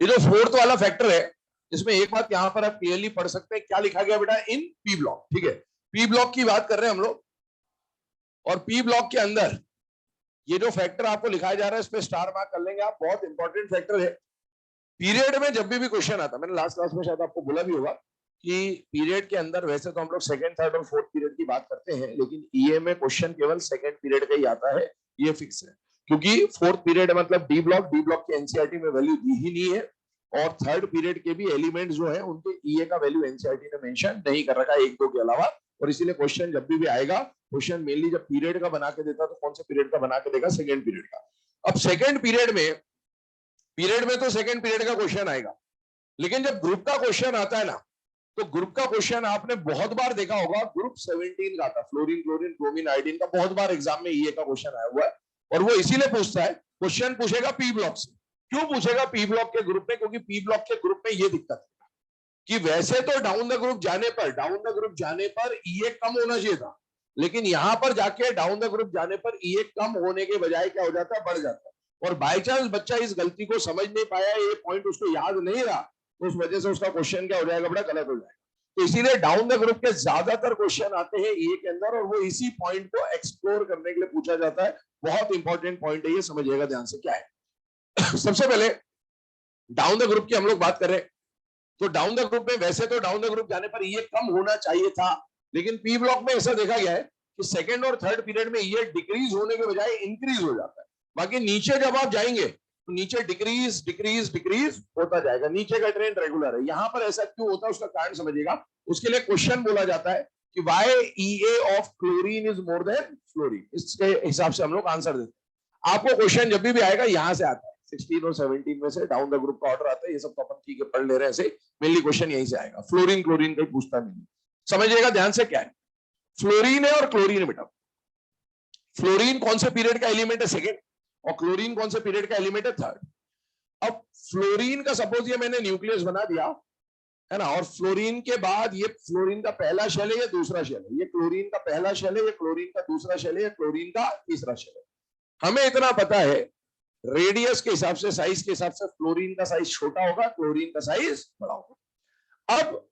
ये जो फोर्थ वाला फैक्टर है, इसमें एक बात यहाँ पर आप क्लियरली पढ़ सकते हैं, क्या लिखा गया बेटा, इन पी ब्लॉक, ठीक है, पी ब्लॉक की बात कर रहे हैं हम लोग। और पी ब्लॉक के अंदर ये जो फैक्टर आपको लिखाया जा रहा है, इस पे स्टार मार्क कर लेंगे आप, बहुत इंपॉर्टेंट फैक्टर है। पीरियड में जब भी क्वेश्चन आता, मैंने लास्ट क्लास में शायद आपको बोला भी होगा कि पीरियड के अंदर वैसे तो हम लोग सेकंड, थर्ड और फोर्थ पीरियड की बात करते हैं, लेकिन ईए में क्वेश्चन केवल सेकंड पीरियड का ही आता है, ये फिक्स है। क्योंकि फोर्थ पीरियड मतलब डी ब्लॉक की एनसीईआरटी में वैल्यू दी ही नहीं है, और थर्ड पीरियड के भी एलिमेंट्स जो है उनके ईए का वैल्यू एनसीईआरटी ने मेंशन नहीं कर रखा है, एक दो के अलावा। और इसीलिए क्वेश्चन जब भी आएगा, क्वेश्चन मेनली जब पीरियड का बना के देता तो कौन से पीरियड का बना के देगा, सेकंड पीरियड का। अब सेकंड पीरियड में तो सेकंड पीरियड का क्वेश्चन आएगा, लेकिन जब ग्रुप का क्वेश्चन आता है ना, तो ग्रुप का क्वेश्चन आपने बहुत बार देखा होगा, ग्रुप 17 का आता, फ्लोरीन क्लोरीन ब्रोमीन आयोडीन का, बहुत बार एग्जाम में ईए का क्वेश्चन आया हुआ है। और वो इसीलिए पूछता है, क्वेश्चन पूछेगा पी ब्लॉक से। क्यों पूछेगा पी ब्लॉक के ग्रुप में? क्योंकि पी ब्लॉक के ग्रुप में ये दिक्कत है कि वैसे तो डाउन द ग्रुप जाने पर ईए कम होना चाहिए था, लेकिन यहां पर जाके डाउन द ग्रुप जाने पर ईए कम होने के बजाय क्या हो जाता है, बढ़ जाता है। और बाई चांस बच्चा इस गलती को समझ नहीं पाया, ये पॉइंट उसको याद नहीं रहा, तो उस वजह से उसका क्वेश्चन क्या हो जाएगा, बड़ा गलत हो जाएगा। तो इसीलिए डाउन द ग्रुप के ज्यादातर क्वेश्चन आते हैं ईए के अंदर, और वो इसी पॉइंट को एक्सप्लोर करने के लिए पूछा जाता है। बहुत इंपॉर्टेंट पॉइंट है ये, समझिएगा ध्यान से क्या है। सबसे पहले डाउन द ग्रुप की हम लोग बात कर रहे हैं, तो डाउन द ग्रुप में वैसे तो डाउन द ग्रुप जाने पर ये कम होना चाहिए था, लेकिन पी ब्लॉक में ऐसा देखा गया है कि सेकंड और थर्ड पीरियड में ये डिक्रीज होने के बजाय इंक्रीज हो जाता है। बाकी नीचे जब आप जाएंगे तो नीचे डिक्रीज होता जाएगा, नीचे का ट्रेंड रेगुलर है। यहां पर ऐसा क्यों होता है, उसका कारण समझिएगा। उसके लिए क्वेश्चन बोला जाता है कि why EA of chlorine is more than fluorine, इसके हिसाब से हम लोग आंसर देते हैं। आपको क्वेश्चन जब भी आएगा यहां से आता है, 16 और 17 में से डाउन द ग्रुप का ऑर्डर आता है, ये सब तो अपन ठीक है पढ़ ले रहे हैं, ऐसे मेनली क्वेश्चन यहीं से आएगा। फ्लोरीन क्लोरीन कहीं पूछता नहीं, समझिएगा ध्यान से क्या है। फ्लोरीन है और क्लोरीन है बेटा। फ्लोरीन कौन से पीरियड का एलिमेंट है, सेकेंड, और क्लोरीन कौन से पीरियड का एलिमेंट है, थर्ड। अब फ्लोरीन का सपोज ये मैंने न्यूक्लियस बना दिया है ना, और फ्लोरीन के बाद ये फ्लोरीन का पहला शेल है, ये दूसरा शेल है, ये क्लोरीन का पहला शेल है, ये क्लोरीन का दूसरा शेल है, ये क्लोरीन का तीसरा शेल है। हमें इतना पता है रेडियस के हिसाब से, साइज के हिसाब से फ्लोरीन का साइज छोटा होगा, क्लोरीन का साइज बड़ा होगा। अब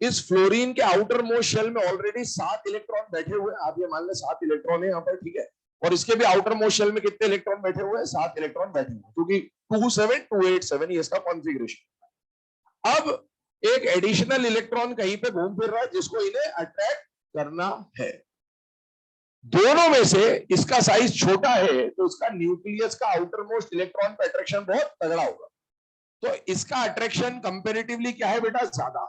इस फ्लोरीन के आउटर मोस्ट शेल में ऑलरेडी 7 इलेक्ट्रॉन बैठे हुए हैं, आप ये मान लें 7 इलेक्ट्रॉन है यहाँ पर, ठीक है। और इसके भी आउटर मोस्ट शेल में कितने इलेक्ट्रॉन बैठे हुए हैं, 7 इलेक्ट्रॉन बैठे हुए हैं, क्योंकि 27287 ये इसका कॉन्फ़िगरेशन। अब एक एडिशनल इलेक्ट्रॉन कहीं पे घूम फिर रहा है, जिसको इन्हें अट्रैक्ट करना है। दोनों में से इसका साइज छोटा है, तो इसका न्यूक्लियस का आउटर मोस्ट इलेक्ट्रॉन पर अट्रैक्शन बहुत तगड़ा होगा। तो इसका अट्रैक्शन कंपैरेटिवली क्या है बेटा, ज्यादा,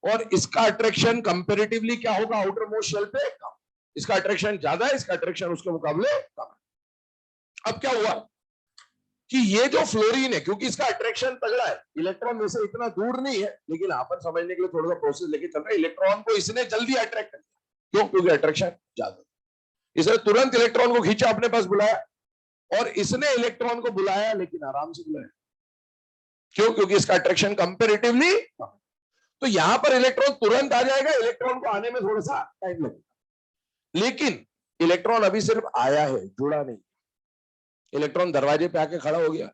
और इसका अट्रैक्शन कंपैरेटिवली क्या होगा, आउटर मोस्ट शेल पे कम। इसका अट्रैक्शन ज्यादा है, इसका अट्रैक्शन उसके मुकाबले कम है। अब क्या हुआ कि ये जो फ्लोरीन है, क्योंकि इसका अट्रैक्शन तगड़ा है, इलेक्ट्रॉन में से इतना दूर नहीं है, लेकिन आप समझने के लिए थोड़ा सा प्रोसेस लेके चल रहे हैं, इलेक्ट्रॉन को इसने जल्दी अट्रैक्ट कर दिया। क्यों? क्योंकि अट्रैक्शन ज्यादा। इसने तुरंत इलेक्ट्रॉन को खींचा, अपने पास बुलाया, और इसने इलेक्ट्रॉन को बुलाया, लेकिन आराम से बुलाया। क्यों? क्योंकि इसका अट्रैक्शन कंपैरेटिवली कम। तो यहां पर इलेक्ट्रॉन तुरंत आ जाएगा, इलेक्ट्रॉन को आने में थोड़ा सा टाइम लगेगा, लेकिन इलेक्ट्रॉन अभी सिर्फ आया है, जुड़ा नहीं। इलेक्ट्रॉन दरवाजे पे आके खड़ा हो गया,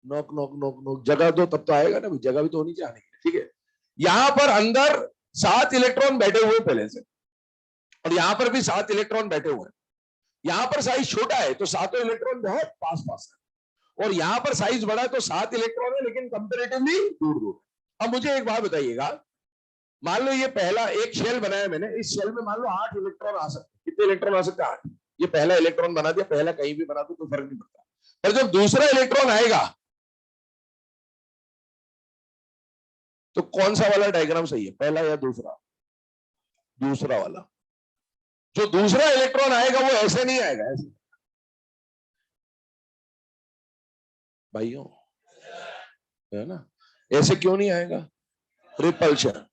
नॉक नॉक नॉक नॉक, जगह दो तब तो आएगा ना, जगह भी तो होनी चाहिए, ठीक है। यहां पर अंदर 7 इलेक्ट्रॉन बैठे हुए पहले से, और यहां पर भी 7 इलेक्ट्रॉन बैठे हुए हैं। यहां पर साइज छोटा है, तो 7 इलेक्ट्रॉन बहुत पास पास है, और यहां पर साइज बड़ा है, तो 7 इलेक्ट्रॉन है, लेकिन कंपेरेटिवली दूर दूर। अब मुझे एक बात बताइएगा, मान लो ये पहला एक शेल बनाया मैंने, इस शेल में मान लो 8 इलेक्ट्रॉन आ सकते। कितने इलेक्ट्रॉन आ सकते हैं? 8। ये पहला इलेक्ट्रॉन बना दिया, पहला कहीं भी बना दो कोई फर्क नहीं पड़ता। पर जब दूसरा इलेक्ट्रॉन आएगा, तो कौन सा वाला डायग्राम सही है, पहला या दूसरा? दूसरा वाला। जो दूसरा इलेक्ट्रॉन आएगा वो ऐसे नहीं आएगा, ऐसे भाइयों, है ना। ऐसे क्यों नहीं आएगा? रिपल्शन।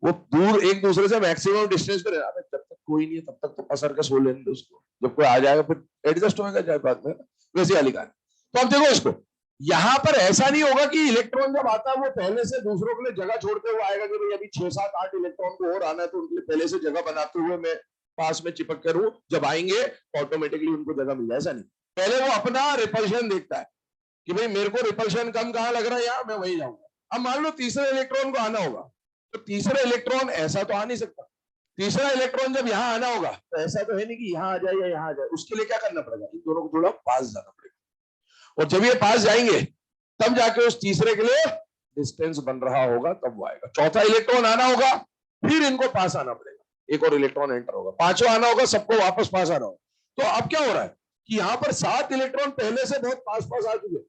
वो दूर एक दूसरे से मैक्सिमम डिस्टेंस पे रहना, जब तक कोई नहीं है तब तक तो पसर के सो लेने दो उसको, जब कोई आ जाएगा फिर एडजस्ट होगा जाए बाद में, वैसे वाली कहानी। तो अब देखो इसको, यहां पर ऐसा नहीं होगा कि इलेक्ट्रॉन जब आता है वो पहले से दूसरों के लिए जगह छोड़ते हुए आएगा कि भाई अभी 6 7 8 इलेक्ट्रॉन को और आना है, तो उनके लिए पहले से जगह बनाते हुए मैं पास में चिपक कर वो जब आएंगे ऑटोमेटिकली उनको जगह मिल जाए। ऐसा नहीं, पहले वो अपना रिपल्शन देखता है कि भाई मेरे को रिपल्शन कम कहां लग रहा है, यहाँ मैं वहीं जाऊंगा। अब मान लो तीसरे इलेक्ट्रॉन को आना होगा, तो तीसरा इलेक्ट्रॉन ऐसा तो आ नहीं सकता, तीसरा इलेक्ट्रॉन जब यहाँ आना होगा तो ऐसा तो है नहीं कि यहाँ आ जाए या यहाँ आ जाए, उसके लिए क्या करना पड़ेगा, इन दोनों को थोड़ा पास जाना पड़ेगा, और जब ये पास जाएंगे तब जाके उस तीसरे के लिए डिस्टेंस बन रहा होगा, तब वो आएगा। चौथा इलेक्ट्रॉन आना होगा, फिर इनको पास आना पड़ेगा, एक और इलेक्ट्रॉन एंटर होगा, पांचवा आना होगा, सबको वापस पास आना होगा। तो अब क्या हो रहा है कि यहाँ पर 7 इलेक्ट्रॉन पहले से बहुत पास पास आ चुके,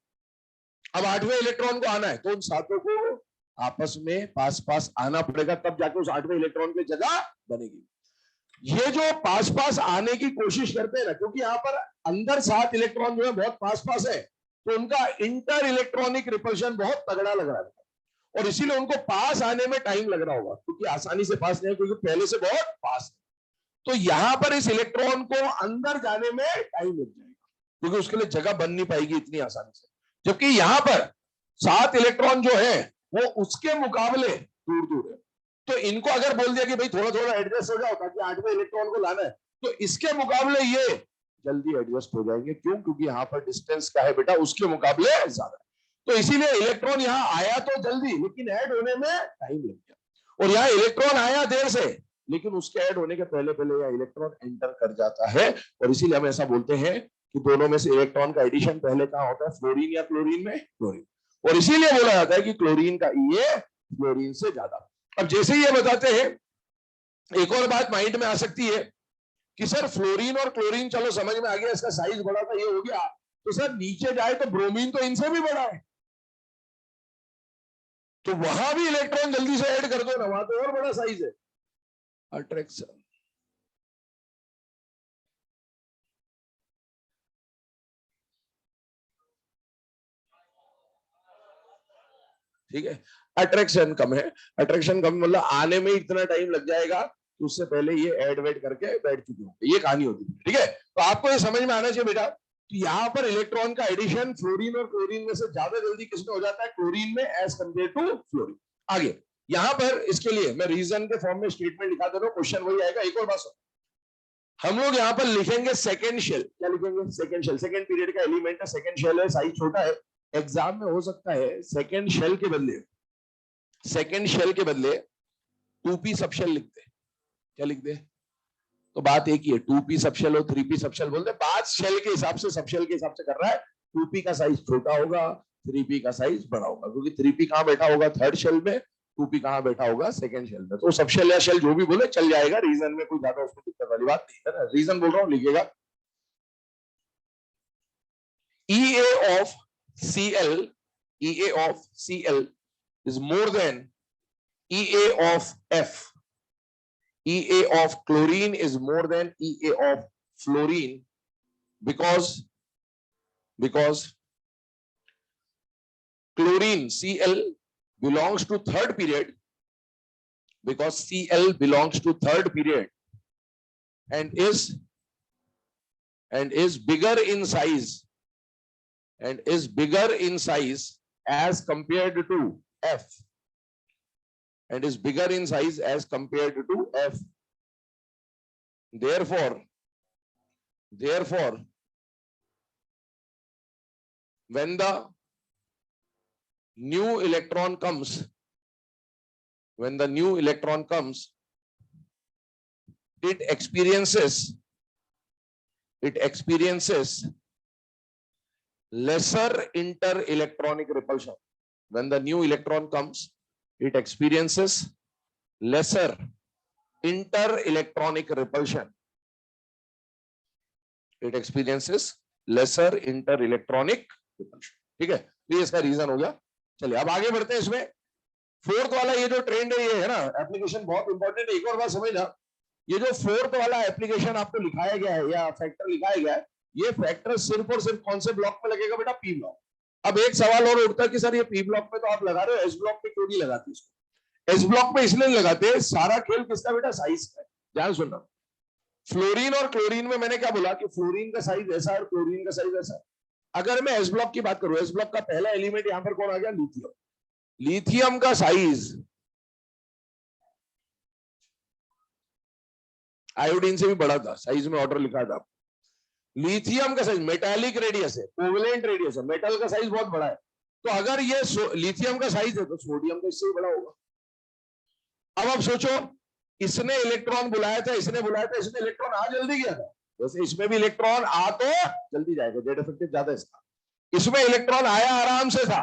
अब 8वें इलेक्ट्रॉन को आना है, तो उन सातों को आपस में पास पास आना पड़ेगा, तब जाके उस 8वें इलेक्ट्रॉन की जगह बनेगी। ये जो पास पास आने की कोशिश करते हैं ना, क्योंकि यहाँ पर अंदर 7 इलेक्ट्रॉन जो है बहुत पास पास है, तो उनका इंटर इलेक्ट्रॉनिक रिपल्शन बहुत तगड़ा लग रहा है, और इसीलिए उनको पास आने में टाइम लग रहा होगा, क्योंकि आसानी से पास नहीं, क्योंकि पहले से बहुत पास है। तो यहां पर इस इलेक्ट्रॉन को अंदर जाने में टाइम लग जाएगा, क्योंकि उसके लिए जगह बन नहीं पाएगी इतनी आसानी से। जबकि यहां पर 7 इलेक्ट्रॉन जो है वो उसके मुकाबले दूर दूर है, तो इनको अगर बोल दिया कि भाई थोड़ा थोड़ा एडजस्ट हो जाओ ताकि 8वें इलेक्ट्रॉन को लाना है, तो इसके मुकाबले ये जल्दी एडजस्ट हो जाएंगे। क्यों? क्योंकि यहाँ पर डिस्टेंस क्या है बेटा, उसके मुकाबले ज्यादा। तो इसीलिए इलेक्ट्रॉन यहाँ आया तो जल्दी, लेकिन ऐड होने में टाइम लग गया, और यहाँ इलेक्ट्रॉन आया देर से, लेकिन उसके ऐड होने के पहले पहले यह इलेक्ट्रॉन एंटर कर जाता है, और इसीलिए हम ऐसा बोलते हैं कि दोनों में से इलेक्ट्रॉन का एडिशन पहले कहां होता है, फ्लोरीन या क्लोरीन में, क्लोरीन। और इसीलिए बोला जाता है कि क्लोरीन का ये फ्लोरीन से ज्यादा। अब जैसे ही ये बताते हैं, एक और बात माइंड में आ सकती है कि सर फ्लोरीन और क्लोरीन चलो समझ में आ गया, इसका साइज बड़ा था, ये हो गया, तो सर नीचे जाए तो ब्रोमीन तो इनसे भी बड़ा है, तो वहां भी इलेक्ट्रॉन जल्दी से ऐड कर दो ना, वहां तो और बड़ा साइज है। अट्रैक्शन, ठीक है, अट्रैक्शन कम है, अट्रैक्शन कम मतलब आने में इतना टाइम लग जाएगा, तो उससे पहले ये ऐड वेड करके बैठ चुके होंगे, ये कहानी होती है। ठीक है, तो आपको ये समझ में आना चाहिए बेटा कि यहाँ पर इलेक्ट्रॉन का एडिशन फ्लोरीन और क्लोरीन में से ज्यादा जल्दी किसमें हो जाता है, क्लोरीन में, एज कंपेयर टू फ्लोरीन। आगे यहाँ पर इसके लिए मैं रीजन के फॉर्म में स्टेटमेंट लिखा दे रहा हूँ, क्वेश्चन वही आएगा। एक और बात सुनो, हम लोग यहाँ पर लिखेंगे सेकेंड शेल, क्या लिखेंगे, सेकेंड शेल, सेकेंड पीरियड का एलिमेंट है, सेकेंड शेल है, साइज छोटा है, एग्जाम में हो सकता है सेकेंड शेल के बदले, सेकेंड शेल के बदले 2p सबशेल लिख दे, क्या लिख दे, तो बात एक ही है, 2p सबशेल और 3p सबशेल बोलते, बात शेल के हिसाब से, सबशेल के हिसाब से कर रहा है, 2p का साइज छोटा होगा, 3p का साइज बड़ा होगा, क्योंकि 3p कहां बैठा होगा, थर्ड शेल में, 2p कहां बैठा होगा, सेकेंड शेल में। तो सबशेल या शेल जो भी बोले चल जाएगा, रीजन में कोई ज्यादा उसमें दिक्कत वाली बात नहीं है ना, रीजन बोल रहा हूं, लिखिएगा EA of Cl, EA of Cl is more than EA of F. EA of chlorine is more than EA of fluorine because chlorine Cl belongs to third period, because Cl belongs to third period and is bigger in size, and is bigger in size as compared to F, and is bigger in size as compared to F. Therefore, when the new electron comes, it experiences lesser inter-electronic repulsion. When the new electron comes, it experiences lesser inter-electronic repulsion. It experiences lesser inter-electronic repulsion. ठीक है, तो ये इसका reason हो गया। चलिए अब आगे बढ़ते हैं इसमें। फोर्थ वाला ये जो ट्रेंड है, ये है ना, एप्लीकेशन बहुत इंपॉर्टेंट है। एक और बात समझना, ये जो फोर्थ वाला एप्लीकेशन आपको लिखाया गया है या फैक्टर लिखाया गया है, ये फैक्टर सिर्फ और सिर्फ कौन से ब्लॉक में लगेगा बेटा, पी ब्लॉक। अब एक सवाल और उठता है कि सर ये पी ब्लॉक में तो आप लगा रहे हो, एस ब्लॉक में क्यों नहीं लगाते इसको? एस ब्लॉक में इसलिए नहीं लगाते, सारा खेल किसका बेटा, साइज का है। ध्यान सुनना, फ्लोरीन और क्लोरीन में मैंने क्या बोला कि फ्लोरीन का साइज ऐसा है और क्लोरीन का साइज ऐसा है। अगर मैं एस ब्लॉक की बात करूं, एस ब्लॉक का पहला एलिमेंट यहां पर कौन आ गया, लिथियम। लिथियम का साइज आयोडीन से भी बड़ा था, साइज में ऑर्डर लिखा था। लिथियम का साइज मेटालिक रेडियस है, कोवेलेंट रेडियस है, मेटल का साइज बहुत बड़ा है। तो अगर ये लिथियम का साइज है तो सोडियम का इससे भी बड़ा होगा। अब आप सोचो, इसने इलेक्ट्रॉन बुलाया था, इसने बुलाया था, इसने इलेक्ट्रॉन आ जल्दी गया था, वैसे इसमें भी इलेक्ट्रॉन आ तो जल्दी जाएगा, जेड इफेक्टिव ज्यादा इसका। इसमें इलेक्ट्रॉन आया आराम से था,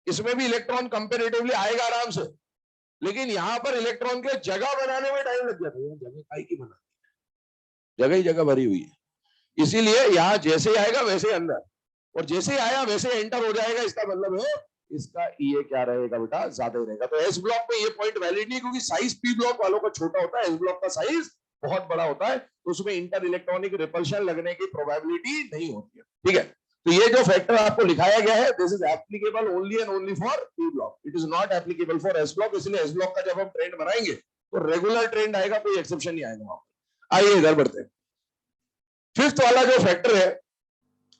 इसमें भी इलेक्ट्रॉन कंपेरेटिवली आएगा आराम से, लेकिन यहां पर इलेक्ट्रॉन के जगह बनाने में टाइम लग जाता है। जगह काई की बना, जगह ही जगह भरी हुई है, इसीलिए यहां जैसे ही आएगा वैसे ही अंदर, और जैसे ही आया वैसे एंटर हो जाएगा। इसका मतलब है इसका ये क्या रहेगा बेटा, ज्यादा ही रहेगा। तो एस ब्लॉक में ये पॉइंट वैलिड नहीं, क्योंकि साइज पी ब्लॉक वालों का छोटा होता है, एस ब्लॉक का साइज बहुत बड़ा होता है, तो उसमें इंटर इलेक्ट्रॉनिक रिपल्शन लगने की प्रोबेबिलिटी नहीं होती है। ठीक है, तो ये जो फैक्टर आपको लिखाया गया है, this is applicable only and only for P block, it is not applicable for S block. इसलिए एस ब्लॉक का जब हम ट्रेंड बनाएंगे तो रेगुलर ट्रेंड आएगा, कोई एक्सेप्शन नहीं आएगा वहां पर। आइए इधर बढ़ते हैं। फिफ्थ वाला जो फैक्टर है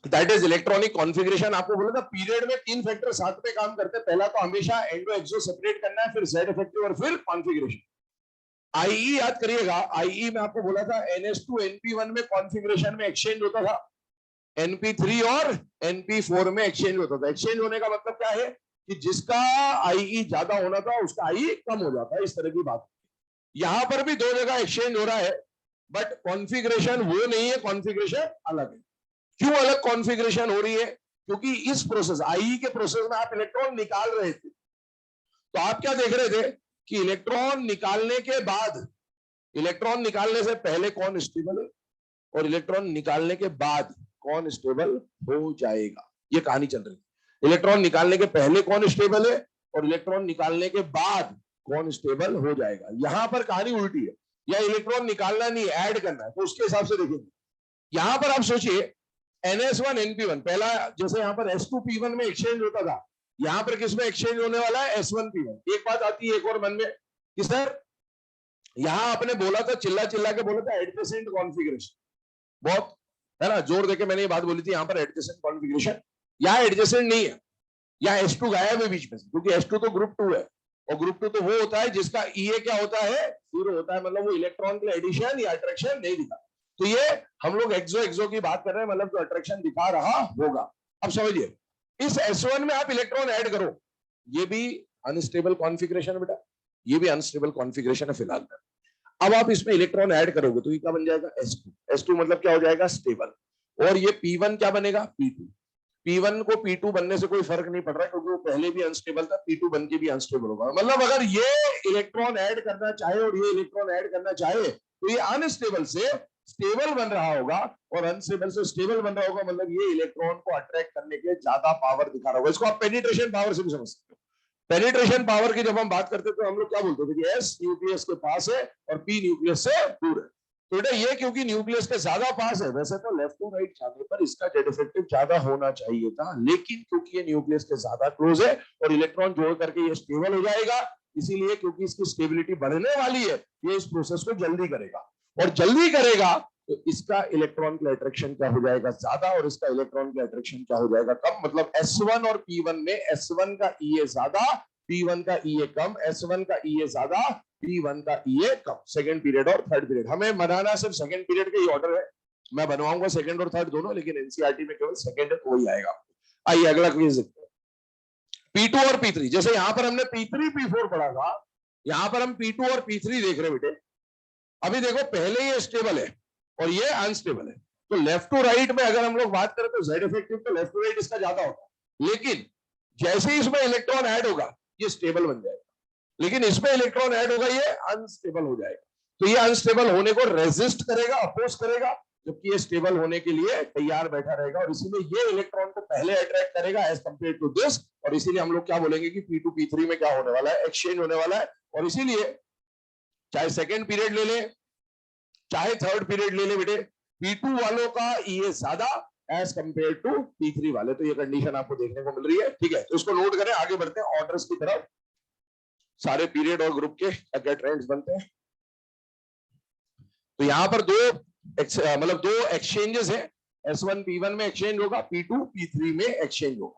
दैट इज इलेक्ट्रॉनिक कॉन्फ़िगरेशन। आपको बोला था पीरियड में 3 फैक्टर साथ में काम करते हैं, पहला तो हमेशा एंडो एक्सो सेपरेट करना है, फिर जेड इफेक्टिव और फिर कॉन्फ़िगरेशन। आईई याद करिएगा, आईई में आपको बोला था NH2 NP1 में कॉन्फ़िगरेशन में एक्सचेंज होता था, NP3 और NP4 में एक्सचेंज होता था। एक्सचेंज होने का मतलब क्या है कि जिसका आईई ज्यादा होना था उसका आईई कम हो जाता है, इस तरह की बात। यहां पर भी 2 जगह एक्सचेंज हो रहा है, बट कॉन्फ़िगरेशन वो नहीं है, कॉन्फ़िगरेशन अलग है। क्यों अलग कॉन्फ़िगरेशन हो रही है? क्योंकि इस प्रोसेस आईई के प्रोसेस में आप इलेक्ट्रॉन निकाल रहे थे, तो आप क्या देख रहे थे कि इलेक्ट्रॉन निकालने के बाद, इलेक्ट्रॉन निकालने से पहले कौन स्टेबल है और इलेक्ट्रॉन निकालने के बाद कौन स्टेबल हो जाएगा, ये कहानी चल रही है। इलेक्ट्रॉन निकालने के पहले कौन स्टेबल है और इलेक्ट्रॉन निकालने के बाद कौन स्टेबल हो जाएगा। यहां पर कहानी उल्टी है, या इलेक्ट्रॉन निकालना नहीं ऐड करना है, तो उसके हिसाब से देखेंगे। यहां पर आप सोचिए NS1 NP1, पहला जैसे यहां पर S2P1 में एक्सचेंज होता था, यहां पर किसमें एक्सचेंज होने वाला है, S1P1। एक बात आती है एक और मन में कि सर यहां आपने बोला था, चिल्ला चिल्ला के बोला था एडजेसेंट कॉन्फ़िगरेशन, बहुत है ना, जोर देके मैंने ये बात बोली थी, यहां पर एडजेसेंट कॉन्फ़िगरेशन, यहां एडजेसेंट नहीं है, यहाँ S2 गायब है बीच में से, क्योंकि S2 तो ग्रुप 2 है, और ग्रुप 2 तो वो होता है जिसका EA क्या होता है, 0 होता है, मतलब वो इलेक्ट्रॉन के लिए एडिशन या अट्रैक्शन नहीं दिखा। तो ये हम लोग एक्सो एक्सो की बात कर रहे हैं, मतलब जो अट्रैक्शन दिखा रहा होगा। अब समझिए, इस S1 में आप इलेक्ट्रॉन ऐड करो, ये भी अनस्टेबल कॉन्फ़िगरेशन है बेटा, ये भी अनस्टेबल कॉन्फ़िगरेशन है फिलहाल। अब आप इसमें इलेक्ट्रॉन ऐड करोगे तो ये क्या बन जाएगा, S2। S2 मतलब क्या हो जाएगा, स्टेबल। और ये P1 क्या बनेगा, P2। P1 को P2 बनने से कोई फर्क नहीं पड़ रहा है, क्योंकि वो पहले भी अनस्टेबल था, P2 बन के भी अनस्टेबल होगा। मतलब अगर ये इलेक्ट्रॉन ऐड करना चाहे और ये इलेक्ट्रॉन ऐड करना चाहे, तो ये अनस्टेबल से स्टेबल बन रहा होगा, और अनस्टेबल से स्टेबल बन रहा होगा, मतलब ये इलेक्ट्रॉन को अट्रैक्ट करने के ज्यादा पावर दिखा रहा होगा। इसको आप पेनिट्रेशन पावर से भी समझ सकते हो। पेनिट्रेशन पावर की जब हम बात करते थे तो हम लोग क्या बोलते थे कि S न्यूक्लियस के पास है और P न्यूक्लियस से दूर है। तो बेटा ये क्योंकि न्यूक्लियस के ज्यादा पास है, वैसे तो लेफ्ट टू राइट जाने पर इसका जेड इफेक्टिव ज्यादा होना चाहिए था, लेकिन क्योंकि ये न्यूक्लियस के ज्यादा क्लोज है और इलेक्ट्रॉन जोड़ करके ये स्टेबल हो जाएगा, इसीलिए क्योंकि इसकी स्टेबिलिटी बढ़ने वाली है, ये इस प्रोसेस को जल्दी करेगा, और जल्दी करेगा तो इसका इलेक्ट्रॉन का अट्रैक्शन क्या हो जाएगा, ज्यादा, और इसका इलेक्ट्रॉन का अट्रैक्शन क्या हो जाएगा, कम। मतलब S1 और P1 में S1 का EA ज्यादा, P1 का EA कम, S1 का EA ज्यादा, P1 का EA कम। सेकंड पीरियड और थर्ड पीरियड हमें बनाना सिर्फ सेकंड पीरियड का ही ऑर्डर है, मैं बनवाऊंगा सेकंड और थर्ड दोनों, लेकिन एनसीईआरटी में केवल सेकंड है तो वही आएगा। आइए अगला क्विज। P2 और P3, जैसे यहां पर हमने P3 P4 पढ़ा था, यहां पर हम P2 और P3 देख रहे बेटे। अभी देखो पहले ये स्टेबल है और ये अनस्टेबल है, तो लेफ्ट टू राइट में अगर हम लोग बात करें तो जेड इफेक्टिव तो लेफ्ट टू राइट इसका ज्यादा होता है, लेकिन जैसे ही इसमें इलेक्ट्रॉन ऐड होगा ये स्टेबल बन जाएगा, लेकिन इसमें इलेक्ट्रॉन ऐड होगा ये अनस्टेबल हो जाएगा। तो ये अनस्टेबल होने को रेजिस्ट करेगा, अपोज करेगा, जबकि ये स्टेबल होने के लिए तैयार बैठा रहेगा, और इसीलिए ये इलेक्ट्रॉन को पहले अट्रैक्ट करेगा एज कंपेयर टू दिस, और इसीलिए हम लोग क्या बोलेंगे कि P2 P3 में क्या होने वाला है, एक्सचेंज होने वाला है। और इसीलिए चाहे सेकेंड पीरियड ले ले चाहे थर्ड पीरियड ले ले बेटे, P2 वालों का EA ज्यादा एज कंपेयर टू P3 वाले, तो ये कंडीशन आपको देखने को मिल रही है। ठीक है, तो इसको नोट करें, आगे बढ़ते हैं ऑर्डर्स की तरफ। सारे पीरियड और ग्रुप के क्या ट्रेंड्स बनते हैं। तो यहां पर मतलब दो एक्सचेंजेस है, S1 P1 में एक्सचेंज होगा, P2 P3 में एक्सचेंज होगा।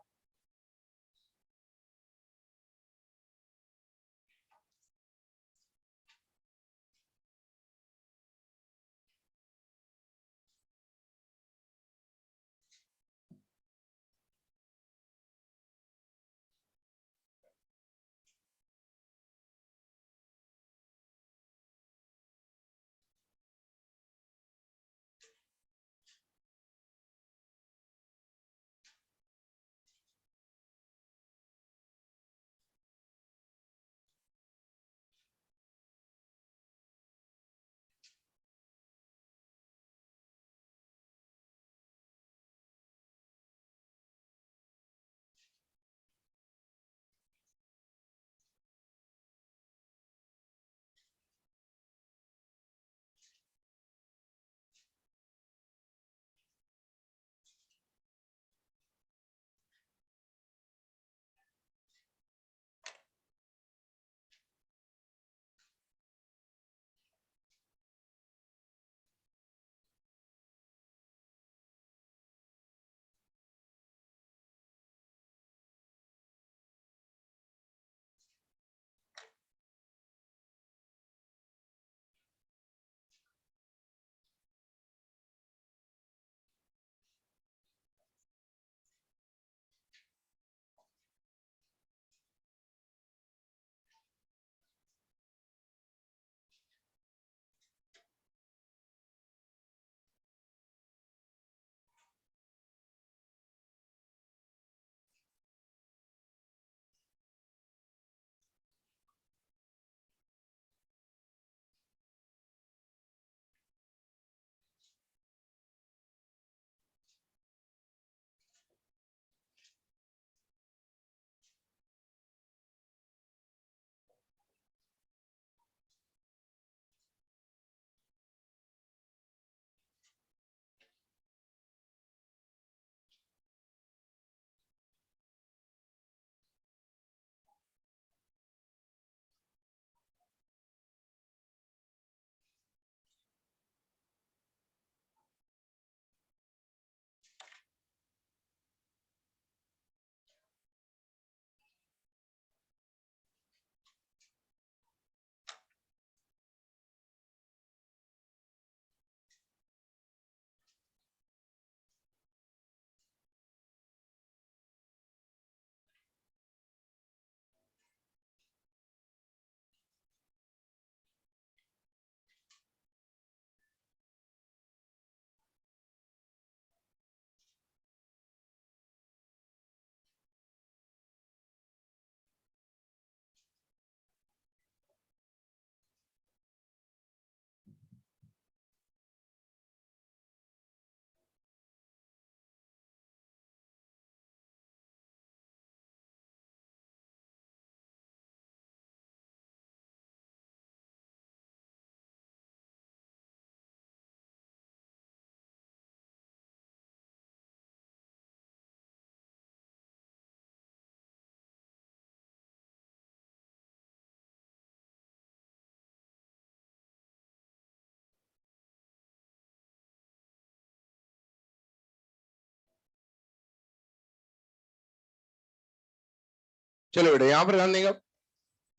चलो बेटा यहाँ पर ध्यान देंगे।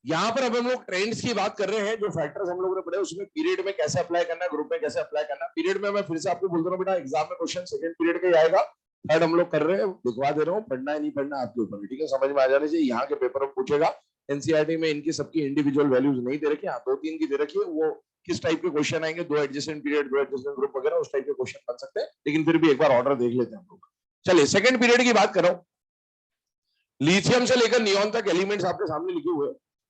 यहाँ पर अब हम लोग ट्रेंड्स की बात कर रहे हैं, जो फैक्टर्स हम लोगों ने पढ़े उसमें पीरियड में कैसे अप्लाई करना है, ग्रुप में कैसे अप्लाई करना है। पीरियड में मैं फिर से आपको बोल रहा हूँ बेटा, एग्जाम में क्वेश्चन सेकंड पीरियड का ही आएगा, थर्ड हम लोग कर रहे हैं, लिखवा दे रहा हूँ, पढ़ना है नहीं पढ़ना आपके ऊपर, ठीक है, समझ में आ जाने चाहिए। यहाँ के पेपर में पूछेगा, एनसीईआरटी में इनकी सबकी इंडिविजुअल वैल्यूज नहीं दे रखी, हाँ 2-3 की दे रखी है, वो किस टाइप के क्वेश्चन आएंगे, 2 एडजेसेंट पीरियड, 2 एडजेसेंट ग्रुप वगैरह, उस टाइप के क्वेश्चन बन सकते हैं, लेकिन फिर भी एक बार ऑर्डर देख लेते हैं हम लोग। चलिए सेकंड पीरियड की बात कर रहा हूँ। लिथियम से लेकर नियॉन तक एलिमेंट्स आपके सामने लिखे हुए,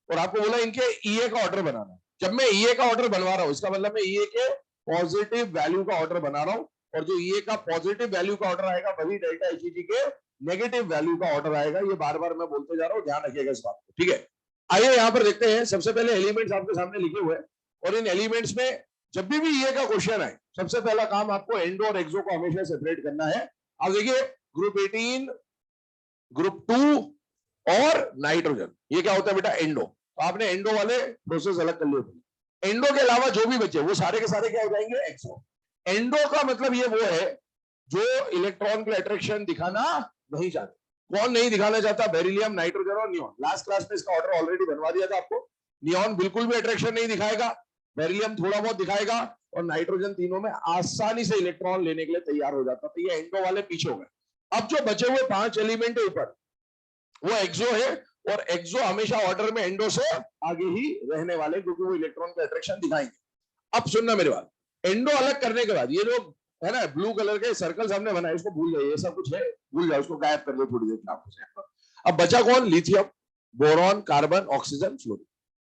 और आपको बोला इनके ईए का ऑर्डर बनाना है। जब मैं ईए का ऑर्डर बनवा रहा हूं, इसका मतलब मैं ईए के पॉजिटिव वैल्यू का ऑर्डर बना रहा हूं, और जो ईए का पॉजिटिव वैल्यू का ऑर्डर आएगा वही डेल्टा एचईजी के नेगेटिव वैल्यू का ऑर्डर आएगा। ये बार बार मैं बोलते जा रहा हूं, ध्यान रखिएगा इस बात को, ठीक है। आइए यहां पर देखते हैं, सबसे पहले एलिमेंट्स आपके सामने लिखे हुए हैं, और इन एलिमेंट्स में जब भी ईए का क्वेश्चन आए, सबसे पहला काम आपको एंडो और एक्सो को हमेशा सेपरेट करना है। अब देखिए ग्रुप 18, ग्रुप 2 और नाइट्रोजन, ये क्या होता है बेटा, एंडो। तो आपने एंडो वाले प्रोसेस अलग कर लिए। एंडो के अलावा जो भी बचे वो सारे के सारे क्या हो जाएंगे, एक्सो। एंडो का मतलब ये वो है जो इलेक्ट्रॉन के अट्रैक्शन दिखाना नहीं चाहते। कौन नहीं दिखाना चाहता, बेरिलियम, नाइट्रोजन और नियॉन। लास्ट क्लास में इसका ऑर्डर ऑलरेडी बनवा दिया था आपको। नियॉन बिल्कुल भी अट्रैक्शन नहीं दिखाएगा, बेरिलियम थोड़ा बहुत दिखाएगा, और नाइट्रोजन तीनों में आसानी से इलेक्ट्रॉन लेने के लिए तैयार हो जाता। तो ये एंडो वाले पीछे हो गए। अब जो बचे हुए 5 एलिमेंट है ऊपर, वो एक्सो है, और एक्सो हमेशा ऑर्डर में एंडो से आगे ही रहने वाले, क्योंकि वो इलेक्ट्रॉन का अट्रैक्शन दिखाएंगे। अब सुनना मेरी बात, एंडो अलग करने के बाद ये लोग है ना ब्लू कलर के सर्कल्स हमने बनाए, इसको भूल जाइए, ये सब कुछ है भूल जाओ, उसको गायब कर दो थोड़ी देर आपको। अब बचा कौन, lithium, boron, carbon, oxygen, fluorine.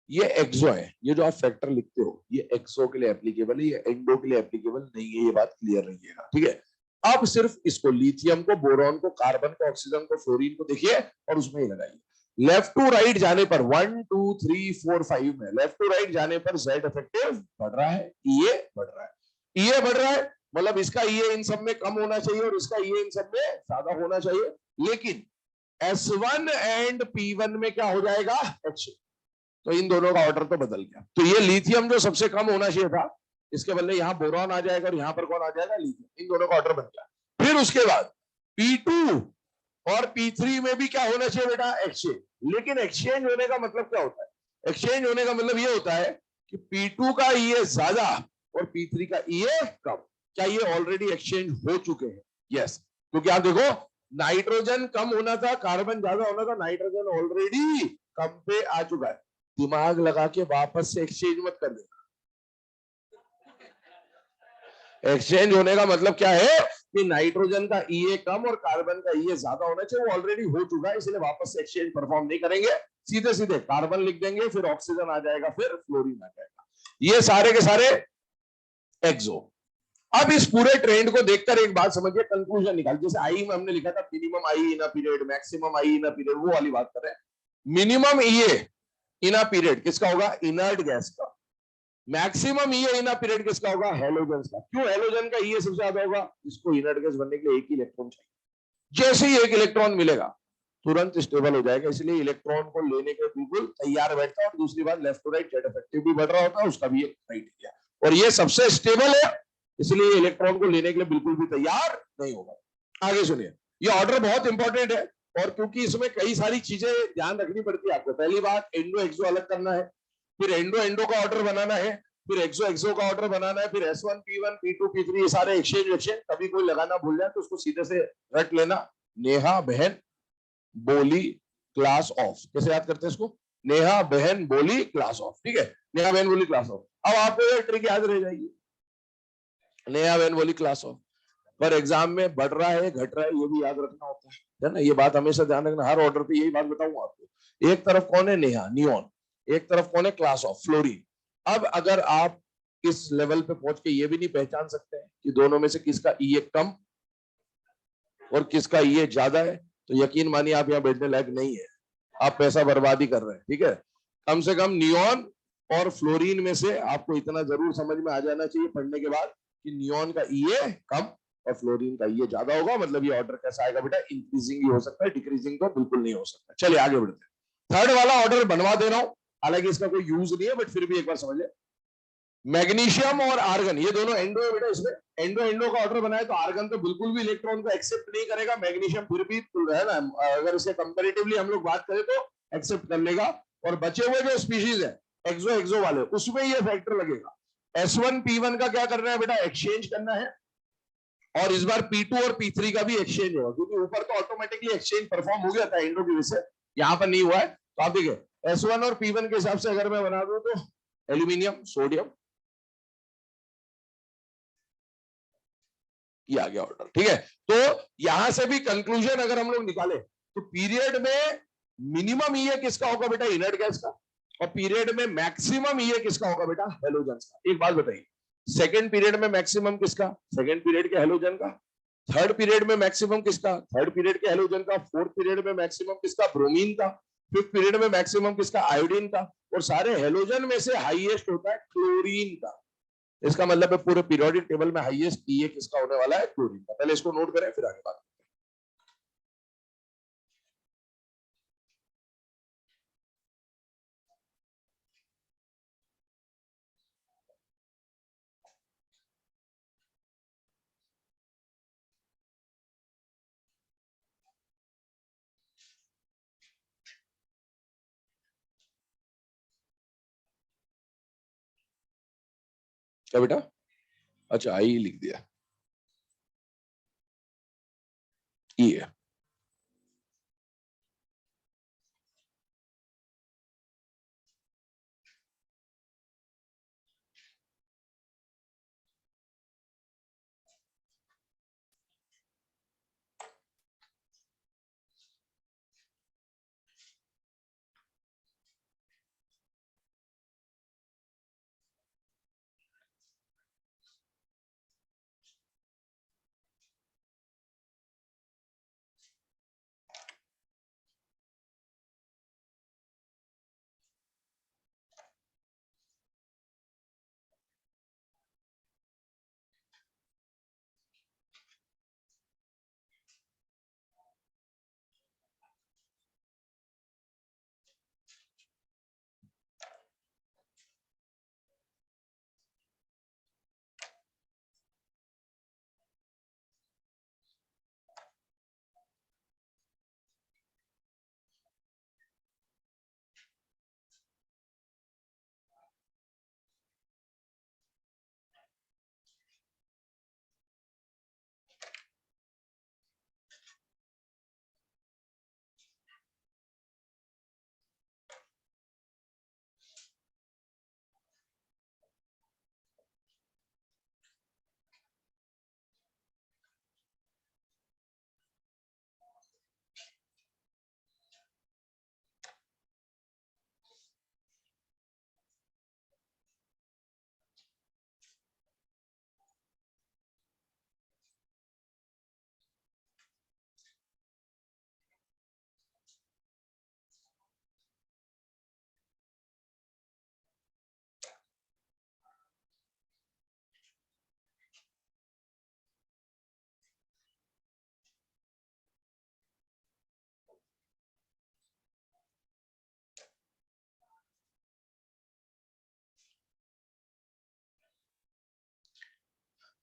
ये एक्सो है, ये जो आप फैक्टर लिखते हो ये एक्सो के लिए एप्लीकेबल है, ये एंडो के लिए एप्लीकेबल नहीं है, ये बात क्लियर रहिएगा, ठीक है। अब सिर्फ इसको लिथियम को, बोरॉन को, कार्बन को, ऑक्सीजन को, फ्लोरीन को देखिए और उसमें ही लगाइए। लेफ्ट टू राइट जाने पर 1 2 3 4 5 में लेफ्ट टू राइट जाने पर जेड इफेक्टिव बढ़ रहा है, ईए बढ़ रहा है। ईए बढ़ रहा है मतलब इसका ईए इन सब में कम होना चाहिए और इसका ईए इन सब में ज्यादा होना चाहिए, लेकिन S1 एंड P1 में क्या हो जाएगा, H। तो इन दोनों का ऑर्डर तो बदल गया। तो ये लिथियम जो सबसे कम होना चाहिए था, इसके बदले यहाँ बोरॉन आ जाएगा और यहाँ पर कौन आ जाएगा, लिथियम। इन दोनों का ऑर्डर बन गया। फिर उसके बाद P2 और P3 में भी क्या होना चाहिए बेटा, एक्सचेंज। लेकिन एक्सचेंज होने का मतलब क्या होता है, एक्सचेंज होने का मतलब ये होता है कि P2 का ईए ज्यादा और P3 का ईए कम। क्या ये ऑलरेडी एक्सचेंज हो चुके हैं, यस। क्योंकि आप देखो नाइट्रोजन कम होना था, कार्बन ज्यादा होना था, नाइट्रोजन ऑलरेडी कम पे आ चुका है। दिमाग लगा के वापस से एक्सचेंज मत कर देना। एक्सचेंज होने का मतलब क्या है कि नाइट्रोजन का ईए कम और कार्बन का ईए ज्यादा होना चाहिए, वो ऑलरेडी हो चुका है, इसलिए वापस से एक्सचेंज परफॉर्म नहीं करेंगे, सीधे सीधे कार्बन लिख देंगे, फिर ऑक्सीजन आ जाएगा, फिर फ्लोरीन आ जाएगा। ये सारे के सारे एक्सो। अब इस पूरे ट्रेंड को देखकर एक बात समझिए, कंक्लूजन निकाल। जैसे आई में हमने लिखा था minimum I in a period, maximum I in a period, वो वाली बात कर रहे हैं। Minimum EA in a period किसका होगा, इनर्ट गैस का। Maximum EA in a period किसका होगा, हेलोजन का। क्यों हेलोजन का ईए सबसे ज्यादा होगा, इसको इनर्ट गैस बनने के लिए एक ही इलेक्ट्रॉन चाहिए। जैसे ही एक इलेक्ट्रॉन मिलेगा तुरंत स्टेबल हो जाएगा, इसलिए इलेक्ट्रॉन को लेने के बिल्कुल तैयार बैठता है। और दूसरी बात, left to right Z effective भी बढ़ रहा होता है, उसका भी एक क्राइटेरिया, और ये सबसे स्टेबल है, इसलिए इलेक्ट्रॉन को लेने के लिए बिल्कुल भी तैयार नहीं होगा। आगे सुनिए, ये ऑर्डर बहुत इंपॉर्टेंट है, और क्योंकि इसमें कई सारी चीजें ध्यान रखनी पड़ती है आपको। पहली बात, एंडो एक्सो अलग करना है, फिर एंडो एंडो का ऑर्डर बनाना है, फिर एक्सो एक्सो का ऑर्डर बनाना है, फिर S1 P1 P2 P3 ये सारे एक्सचेंज। कभी कोई लगाना भूल जाए तो उसको सीधे से रट लेना, नेहा बहन बोली क्लास ऑफ। कैसे याद करते हैं इसको, नेहा बहन बोली क्लास ऑफ, ठीक है, नेहा बहन बोली क्लास ऑफ। अब आपको ये ट्रिक याद रह जाएगी, नेहा बहन बोली क्लास ऑफ। पर एग्जाम में बढ़ रहा है घट रहा है ये भी याद रखना होता है ना, ये बात हमेशा ध्यान रखना। हर ऑर्डर पे यही बात बताऊंगा आपको। एक तरफ कौन है, नेहा नियॉन, एक तरफ कौन है, क्लास ऑफ, फ्लोरीन। अब अगर आप इस लेवल पे पहुंच के ये भी नहीं पहचान सकते हैं कि दोनों में से किसका ईए कम और किसका ईए ज्यादा है, तो यकीन मानिए आप यहाँ बैठने लायक नहीं है, आप पैसा बर्बादी कर रहे हैं, ठीक है। कम से कम नियॉन और फ्लोरीन में से आपको इतना जरूर समझ में आ जाना चाहिए पढ़ने के बाद कि नियॉन का ईए कम और फ्लोरीन का ईए ज्यादा होगा। मतलब ये ऑर्डर कैसा आएगा बेटा, इंक्रीजिंग ही हो सकता है, डिक्रीजिंग तो बिल्कुल नहीं हो सकता। चलिए आगे बढ़ते हैं। थर्ड वाला ऑर्डर बनवा दे रहा हूं, हालांकि इसका कोई यूज नहीं है, बट फिर भी एक बार समझ ले। मैग्नीशियम और आर्गन ये दोनों एंडो है बेटा, इसमें एंडो एंडो का ऑर्डर बनाए तो आर्गन तो बिल्कुल भी इलेक्ट्रॉन को एक्सेप्ट नहीं करेगा, मैग्नीशियम फिर भी है ना। अगर इसे कंपैरेटिवली हम लोग बात करें तो एक्सेप्ट कर लेगा, और बचे हुए जो स्पीशीज है एक्सो एक्सो वाले उसमें ये फैक्टर लगेगा। S1P1 का क्या करना है बेटा, एक्सचेंज करना है, और इस बार P2 और P3 का भी एक्सचेंज होगा, क्योंकि ऊपर तो ऑटोमेटिकली एक्सचेंज परफॉर्म हो गया था इंडो की वजह से, यहां पर नहीं हुआ है। तो आप देखिए S1 और P1 के हिसाब से अगर मैं बना दूं तो एल्यूमिनियम सोडियम, ये आ गया ऑर्डर, ठीक है। तो यहां से भी कंक्लूजन अगर हम लोग निकाले तो पीरियड में मिनिमम ये किसका होगा बेटा, इनर्ट गैस का, और पीरियड में मैक्सिमम ये किसका होगा बेटा, हेलोजन का। एक बात बताइए, सेकेंड पीरियड में मैक्सिमम किसका, सेकेंड पीरियड के हेलोजन का। थर्ड पीरियड में मैक्सिमम किसका, थर्ड पीरियड के हेलोजन का। फोर्थ पीरियड में मैक्सिमम किसका, ब्रोमीन का। फिफ्थ पीरियड में मैक्सिमम किसका, आयोडीन का। और सारे हेलोजन में से हाईएस्ट होता है क्लोरीन का। इसका मतलब है पूरे पीरियोडिक टेबल में हाईएस्ट ये किसका होने वाला है, क्लोरीन का। पहले इसको नोट करें फिर आगे बात। क्या बेटा, अच्छा आई लिख दिया, ये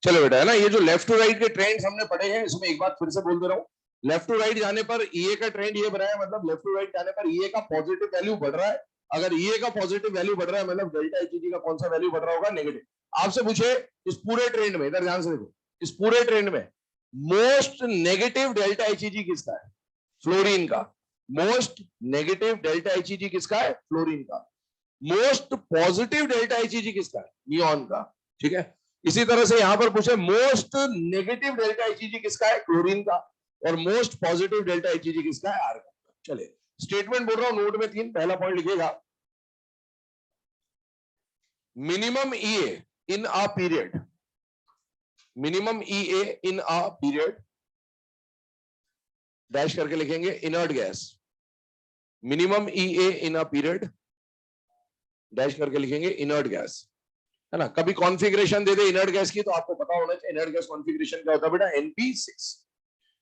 चलो बेटा, है ना, ये जो लेफ्ट टू राइट के ट्रेंड्स हमने पढ़े हैं, इसमें एक बात फिर से बोल दे रहा हूँ। लेफ्ट टू राइट जाने पर ईए का ट्रेंड ये बनाया, मतलब लेफ्ट टू राइट जाने पर ईए का पॉजिटिव वैल्यू बढ़ रहा है। अगर ईए का पॉजिटिव वैल्यू बढ़ रहा है मतलब डेल्टा एचईजी का कौन सा वैल्यू बढ़ रहा होगा, नेगेटिव। आपसे पूछे इस पूरे ट्रेंड में, इधर ध्यान से देखो, इस पूरे ट्रेंड में मोस्ट नेगेटिव डेल्टा एचईजी किसका है, फ्लोरीन का। मोस्ट नेगेटिव डेल्टा एचईजी किसका है, फ्लोरीन का। मोस्ट पॉजिटिव डेल्टा एचईजी किसका है, नियॉन का। ठीक है, इसी तरह से यहां पर पूछे मोस्ट नेगेटिव डेल्टा एचईजी किसका है, क्लोरीन का। और मोस्ट पॉजिटिव डेल्टा एचईजी किसका है, आर्गन का। चलिए स्टेटमेंट बोल रहा हूं, नोट में 3, पहला पॉइंट लिखिएगा, minimum EA in a period, minimum EA in a period, dash करके लिखेंगे, inert gas. Minimum EA in a period, dash करके लिखेंगे, इनर्ट गैस, है ना। कभी कॉन्फ़िगरेशन दे दे इनर्ट गैस की तो आपको पता होना चाहिए इनर्ट गैस कॉन्फ़िगरेशन क्या होता है बेटा, NP6,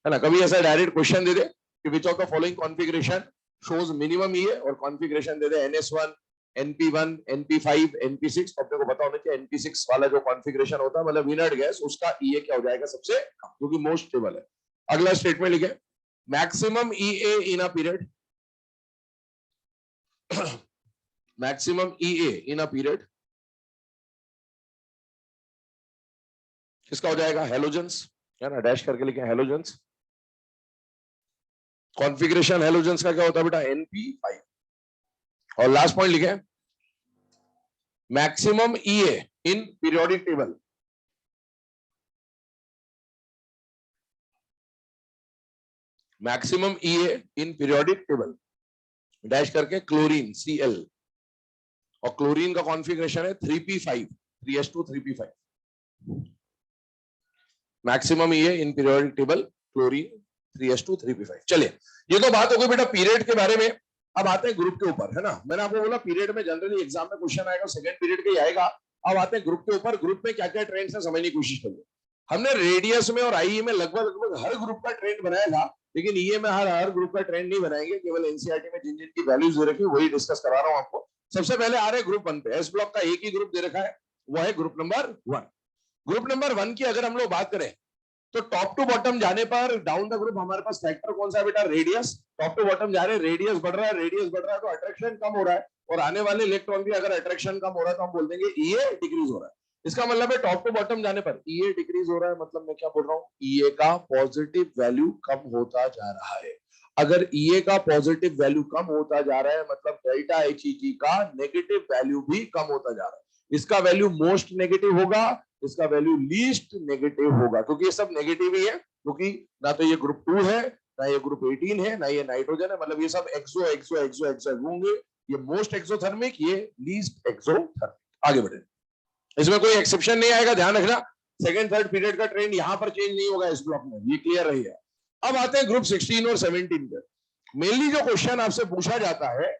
है ना। कभी ऐसा डायरेक्ट क्वेश्चन दे दे कि which of the following configuration shows minimum EA, और कॉन्फ़िगरेशन दे दे NS1, NP1, NP5, NP6, तो अपने को पता होना चाहिए NP6 वाला जो कॉन्फ़िगरेशन होता है मतलब इनर्ट गैस, उसका ईए क्या हो जाएगा, सबसे कम, क्योंकि मोस्ट स्टेबल है। अगला स्टेटमेंट लिखे, maximum EA in a period, maximum EA in a period किसका हो जाएगा? हेलोजेंस, है ना, डैश करके लिखे हेलोजेंस। कॉन्फ़िगरेशन हेलोजेंस का क्या होता है बेटा? NP5। और लास्ट पॉइंट लिखे maximum EA in periodic table. Maximum EA in periodic table dash करके क्लोरीन Cl, और क्लोरीन का कॉन्फ़िगरेशन है 3p5, 3s2 3p5। Maximum EA in periodic table chlorine 3s2 3p5। चलिए, ये तो बात हो गई बेटा पीरियड के बारे में। अब आते हैं ग्रुप के ऊपर, है ना। मैंने आपको बोला पीरियड में जनरली एग्जाम में क्वेश्चन आएगा, सेकंड पीरियड का ही आएगा। अब आते हैं ग्रुप के ऊपर। ग्रुप में क्या क्या ट्रेंड्स है समझने की कोशिश करिए। हमने रेडियस में और आईई में लगभग हर ग्रुप का ट्रेंड बनाया था, लेकिन ये में हर ग्रुप का ट्रेंड नहीं बनाएंगे, केवल एनसीईआरटी में जिन जिन की वैल्यूज दे रखी है वही डिस्कस करा रहा हूं आपको। सबसे पहले आ रहे ग्रुप 1 पे। एस ब्लॉक का एक ही ग्रुप दे रखा है, वो है ग्रुप नंबर 1। ग्रुप नंबर 1 की अगर हम लोग बात करें तो टॉप टू बॉटम जाने पर डाउन द ग्रुप हमारे पास फैक्टर कौन सा है बेटा? रेडियस। टॉप टू बॉटम जा रहे हैं, रेडियस बढ़ रहा है, रेडियस बढ़ रहा है तो अट्रैक्शन कम हो रहा है, और आने वाले इलेक्ट्रॉन भी अगर अट्रैक्शन कम हो रहा है तो हम बोल देंगे ईए डिक्रीज हो रहा है। इसका मतलब है टॉप टू बॉटम जाने पर ईए डिक्रीज हो रहा है, मतलब मैं क्या बोल रहा हूँ? ईए का पॉजिटिव वैल्यू कम होता जा रहा है। अगर ईए का पॉजिटिव वैल्यू कम होता जा रहा है मतलब डेल्टा एचईजी का नेगेटिव वैल्यू भी कम होता जा रहा है। इसका वैल्यू मोस्ट नेगेटिव होगा, इसका वैल्यू लीस्ट नेगेटिव होगा, क्योंकि ये सब नेगेटिव ही है, क्योंकि ना तो ये ग्रुप 2 है, ना ये ग्रुप 18 है, ना ये नाइट्रोजन है, मतलब ये सब एक्सो एक्सो एक्सो एक्सो होंगे। ये मोस्ट एक्सोथर्मिक, ये लीस्ट एक्सोथर्मिक। आगे बढ़े, इसमें कोई एक्सेप्शन नहीं आएगा, ध्यान रखना। सेकंड थर्ड पीरियड का ट्रेंड यहां पर चेंज नहीं होगा इस ब्लॉक में, ये क्लियर रही है। अब आते हैं ग्रुप 16 और 17 पे। मेनली जो क्वेश्चन आपसे पूछा जाता है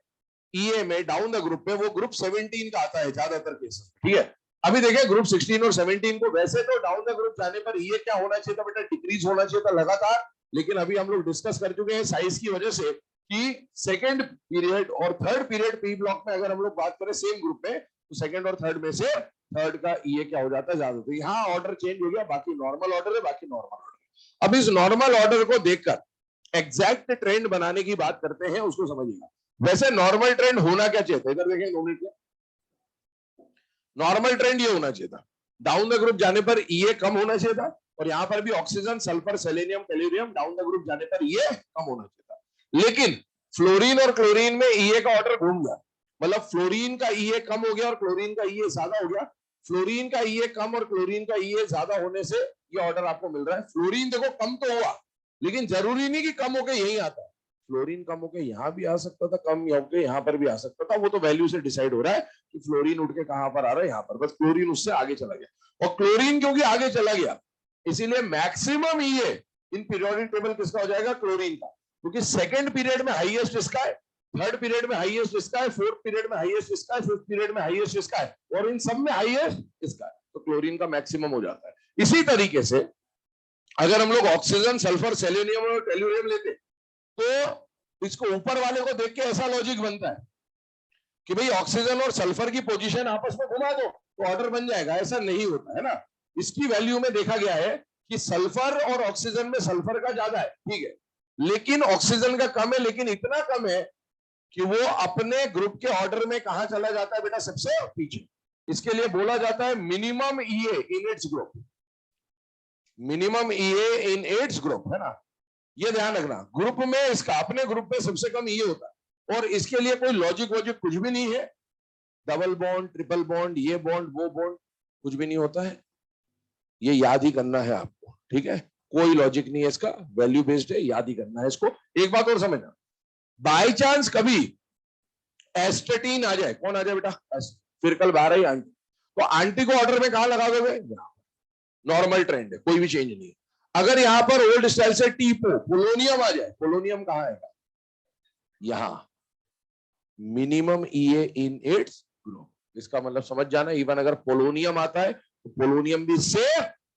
ईए में डाउन द ग्रुप पे, वो ग्रुप 17 का आता है ज्यादातर केसेस, ठीक है। अभी देखिए ग्रुप 16 और 17 को, वैसे तो डाउन द ग्रुप जाने पर ये क्या होना चाहिए था बेटा? डिक्रीज होना चाहिए था लगातार, लेकिन अभी हम लोग डिस्कस कर चुके हैं साइज की वजह से कि सेकंड पीरियड और थर्ड पीरियड पी ब्लॉक में अगर हम लोग बात करें सेम ग्रुप में, तो सेकंड और थर्ड में से थर्ड का ईए क्या हो जाता है? ज्यादा। तो यहाँ ऑर्डर चेंज हो गया, बाकी नॉर्मल ऑर्डर है, बाकी नॉर्मल ऑर्डर। अब इस नॉर्मल ऑर्डर को देखकर एग्जैक्ट ट्रेंड बनाने की बात करते हैं, उसको समझिएगा। वैसे नॉर्मल ट्रेंड होना क्या चाहिए था? इधर देखें 2 मिनट। नॉर्मल ट्रेंड ये होना चाहिए था, डाउन द ग्रुप जाने पर ईए कम होना चाहिए था, और यहां पर भी oxygen sulphur selenium tellurium down the group जाने पर ये कम होना चाहिए था। लेकिन फ्लोरीन और क्लोरीन में ईए का ऑर्डर घूम गया, मतलब फ्लोरीन का ईए कम हो गया और क्लोरीन का ईए ज्यादा हो गया। फ्लोरीन का ईए कम और क्लोरीन का ईए ज्यादा होने से ये ऑर्डर आपको मिल रहा है। फ्लोरीन देखो कम तो हुआ, लेकिन जरूरी नहीं कि कम होकर यही आता है। फ्लोरीन कम होकर यहां भी आ सकता था, कम होकर यहां पर भी आ सकता था, वो तो वैल्यू से डिसाइड हो रहा है कि फ्लोरीन उठ के कहां पर आ रहा है, यहां पर। बस क्लोरीन उससे आगे चला गया, और क्लोरीन क्योंकि आगे चला गया इसीलिए maximum EA in periodic table किसका हो जाएगा? क्लोरीन का, क्योंकि सेकंड पीरियड में हाईएस्ट इसका है, थर्ड पीरियड में हाईएस्ट इसका है, फोर्थ पीरियड में हाईएस्ट इसका है, फिफ्थ पीरियड में हाईएस्ट इसका है, और इन सब में हाईएस्ट इसका है, तो क्लोरीन का मैक्सिमम हो जाता है। इसी तरीके से अगर हम लोग ऑक्सीजन सल्फर सेलेनियम और टेल्यूरियम लेते तो इसको ऊपर वाले को देख के ऐसा लॉजिक बनता है कि भाई ऑक्सीजन और सल्फर की पोजीशन आपस में घुमा दो तो ऑर्डर बन जाएगा। ऐसा नहीं होता है ना। इसकी वैल्यू में देखा गया है कि सल्फर और ऑक्सीजन में सल्फर का ज्यादा है, ठीक है, लेकिन ऑक्सीजन का कम है, लेकिन इतना कम है कि वो अपने ग्रुप के ऑर्डर में कहा चला जाता है बेटा? सबसे पीछे। इसके लिए बोला जाता है minimum EA in its group. Minimum EA in its group, है ना, ये ध्यान रखना। ग्रुप में इसका अपने ग्रुप में सबसे कम ईए होता है, और इसके लिए कोई लॉजिक वॉजिक कुछ भी नहीं है। डबल बॉन्ड, ट्रिपल बॉन्ड, ये बॉन्ड, वो बॉन्ड, कुछ भी नहीं होता है। ये याद ही करना है आपको, ठीक है। कोई लॉजिक नहीं है इसका, वैल्यू बेस्ड है, याद ही करना है इसको। एक बात और समझना, बाई चांस कभी एस्टेटीन आ जाए, कौन आ जाए बेटा? फिर कल 12 ही आंटी, तो आंटी को ऑर्डर में कहां लगा दोगे? नॉर्मल ट्रेंड है, कोई भी चेंज नहीं है। अगर यहां पर ओल्ड स्टाइल से टीपो पोलोनियम आ जाए, पोलोनियम कहां आएगा? यहां minimum EA in its group. इसका मतलब समझ जाना, इवन अगर पोलोनियम आता है तो पोलोनियम भी से